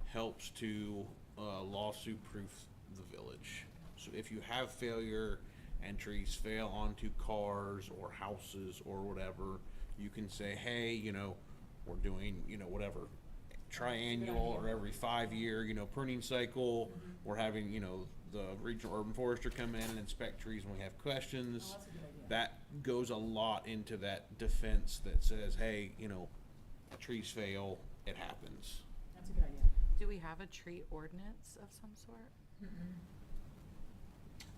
Speaker 9: helps to lawsuit proof the village. So if you have failure and trees fail onto cars or houses or whatever, you can say, hey, you know, we're doing, you know, whatever, triannual or every 5 year, you know, pruning cycle. We're having, you know, the regional urban forester come in and inspect trees when we have questions.
Speaker 4: Oh, that's a good idea.
Speaker 9: That goes a lot into that defense that says, hey, you know, trees fail, it happens.
Speaker 4: That's a good idea.
Speaker 7: Do we have a tree ordinance of some sort?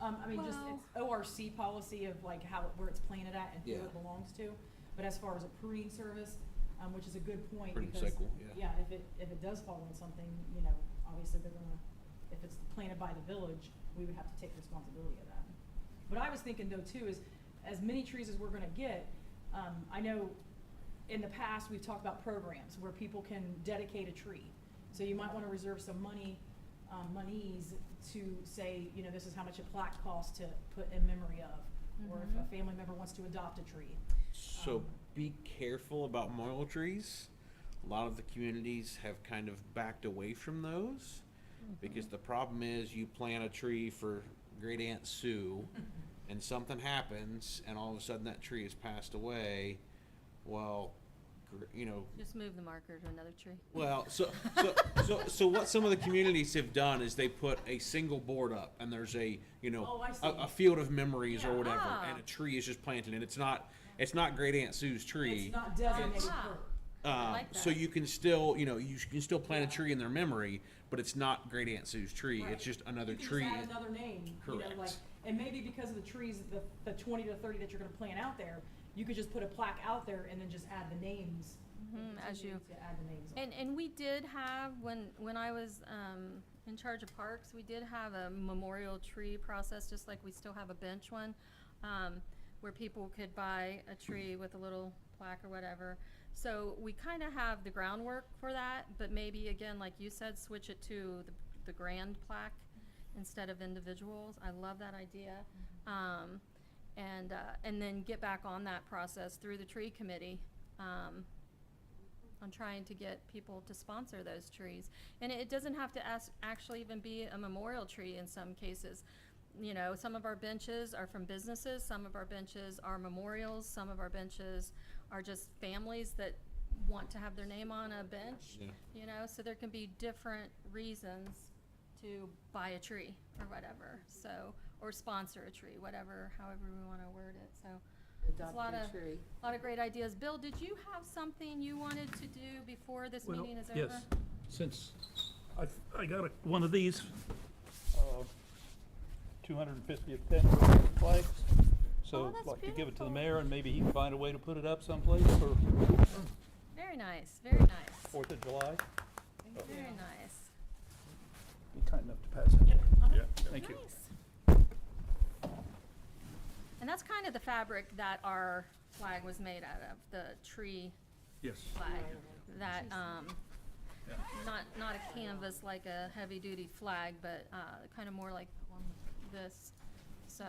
Speaker 4: I mean, just, it's ORC policy of like how, where it's planted at and who
Speaker 9: Yeah.
Speaker 4: it belongs to. But as far as a pruning service, which is a good point
Speaker 9: Pruning
Speaker 4: because,
Speaker 9: cycle, yeah.
Speaker 4: if it does fall on something, you know, obviously they're gonna, if it's planted by the village, we would have to take responsibility of that. What I was thinking though too is, as many trees as we're gonna get, I know in the past, we've talked about programs where people can dedicate a tree. So you might wanna reserve some monies to say, you know, this is how much a plaque costs to put in memory of, or if a family member wants to adopt a tree.
Speaker 9: So be careful about memorial trees. A lot of the communities have kind of backed away from those because the problem is you plant a tree for Great Aunt Sue and something happens and all of a sudden that tree has passed away. Well, you know,
Speaker 1: Just move the marker to another tree.
Speaker 9: well, so what some of the communities have done is they put a single board up, and there's a, you know,
Speaker 4: Oh, I see.
Speaker 9: a field of memories
Speaker 4: Yeah.
Speaker 9: or whatever,
Speaker 1: Ah.
Speaker 9: and a tree is just planted, and it's not Great Aunt Sue's tree.
Speaker 4: It's not designated
Speaker 1: Ah.
Speaker 4: for,
Speaker 1: I like
Speaker 9: So
Speaker 1: that.
Speaker 9: you can still, you know, you can still plant a tree in their memory, but it's not Great Aunt Sue's tree.
Speaker 4: Right.
Speaker 9: It's just another
Speaker 4: you can
Speaker 9: tree.
Speaker 4: just add another name, you know,
Speaker 9: Correct.
Speaker 4: like, and maybe because of the trees, the 20 to 30 that you're gonna plant out there, you could just put a plaque out there and then just add the names. and
Speaker 1: as
Speaker 4: continue
Speaker 1: you-
Speaker 4: to add the names on.
Speaker 1: And we did have, when I was in charge of parks, we did have a memorial tree process, just like we still have a bench one, where people could buy a tree with a little plaque or whatever. So we kind of have the groundwork for that, but maybe again, like you said, switch it to the grand plaque instead of individuals. I love that idea. And then get back on that process through the tree committee. On trying to get people to sponsor those trees. And it doesn't have to actually even be a memorial tree in some cases. You know, some of our benches are from businesses, some of our benches are memorials, some of our benches are just families that want to have their name on a bench.
Speaker 9: Yeah.
Speaker 1: You know, so there can be different reasons to buy a tree or whatever, so, or sponsor a tree, whatever, however we wanna word it, so.
Speaker 3: adopt
Speaker 1: lot
Speaker 3: a
Speaker 1: of-
Speaker 3: tree.
Speaker 1: A lot of great ideas. Bill, did you have something you wanted to do before this
Speaker 6: Well,
Speaker 1: meeting is over?
Speaker 6: yes, since I got one of these, 250th anniversary flags, so
Speaker 1: Oh,
Speaker 6: I'd
Speaker 1: that's
Speaker 6: like to give it to the
Speaker 1: beautiful.
Speaker 6: mayor, and maybe he can find a way to put it up someplace for
Speaker 1: Very nice, very nice,
Speaker 6: 4th of July.
Speaker 1: very nice.
Speaker 6: Be kind enough to pass it.
Speaker 5: Yeah.
Speaker 6: Thank you.
Speaker 1: Nice. And that's kind of the fabric that our flag was made out of, the tree
Speaker 6: Yes.
Speaker 1: flag. That,
Speaker 6: Yeah.
Speaker 1: not a canvas like a heavy-duty flag, but, kind of more like this. So,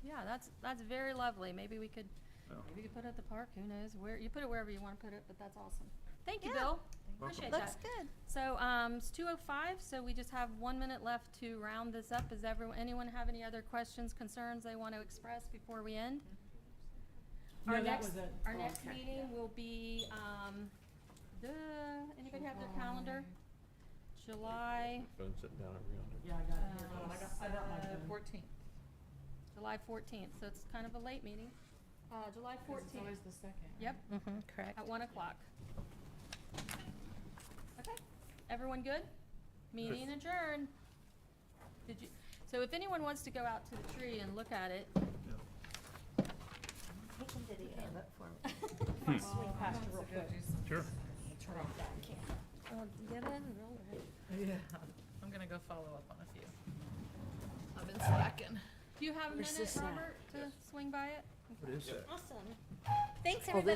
Speaker 1: yeah, that's very lovely. Maybe we could
Speaker 6: Well.
Speaker 1: put it at the park, who knows, where, you put it wherever you wanna put it, but that's awesome. Thank you,
Speaker 10: Yeah.
Speaker 1: Bill. Appreciate
Speaker 10: Looks
Speaker 1: that.
Speaker 10: good.
Speaker 1: So, it's 2:05, so we just have 1 minute left to round this up. Does anyone have any other questions, concerns they want to express before we end?
Speaker 4: No,
Speaker 1: Our
Speaker 4: that
Speaker 1: next,
Speaker 4: was it.
Speaker 1: our
Speaker 4: Oh,
Speaker 1: next
Speaker 4: okay.
Speaker 1: meeting will be, anybody have their calendar? July,
Speaker 9: Phone sitting down over yonder.
Speaker 4: Yeah, I got it here. Hold on, I got my phone.
Speaker 7: 14th.
Speaker 1: July 14th, so it's kind of a late meeting. July
Speaker 7: 'Cause
Speaker 1: 14th.
Speaker 7: It's always the second.
Speaker 1: Yep,
Speaker 8: Mm-hmm, correct.
Speaker 1: at 1 o'clock. Okay, everyone good? Meeting adjourned. So if anyone wants to go out to the tree and look at it,
Speaker 10: He can video it for me.
Speaker 4: Swing past you real quick.
Speaker 5: Sure.
Speaker 4: Turn off that camera.
Speaker 10: Oh, get in, roll it.
Speaker 7: Yeah. I'm gonna go follow up on a few. I've been slacking.
Speaker 1: do you have a
Speaker 10: Where's
Speaker 1: minute,
Speaker 10: this at?
Speaker 1: Robert, to swing by it?
Speaker 6: What is that?
Speaker 10: Awesome. Thanks,
Speaker 8: Oh,
Speaker 10: everybody.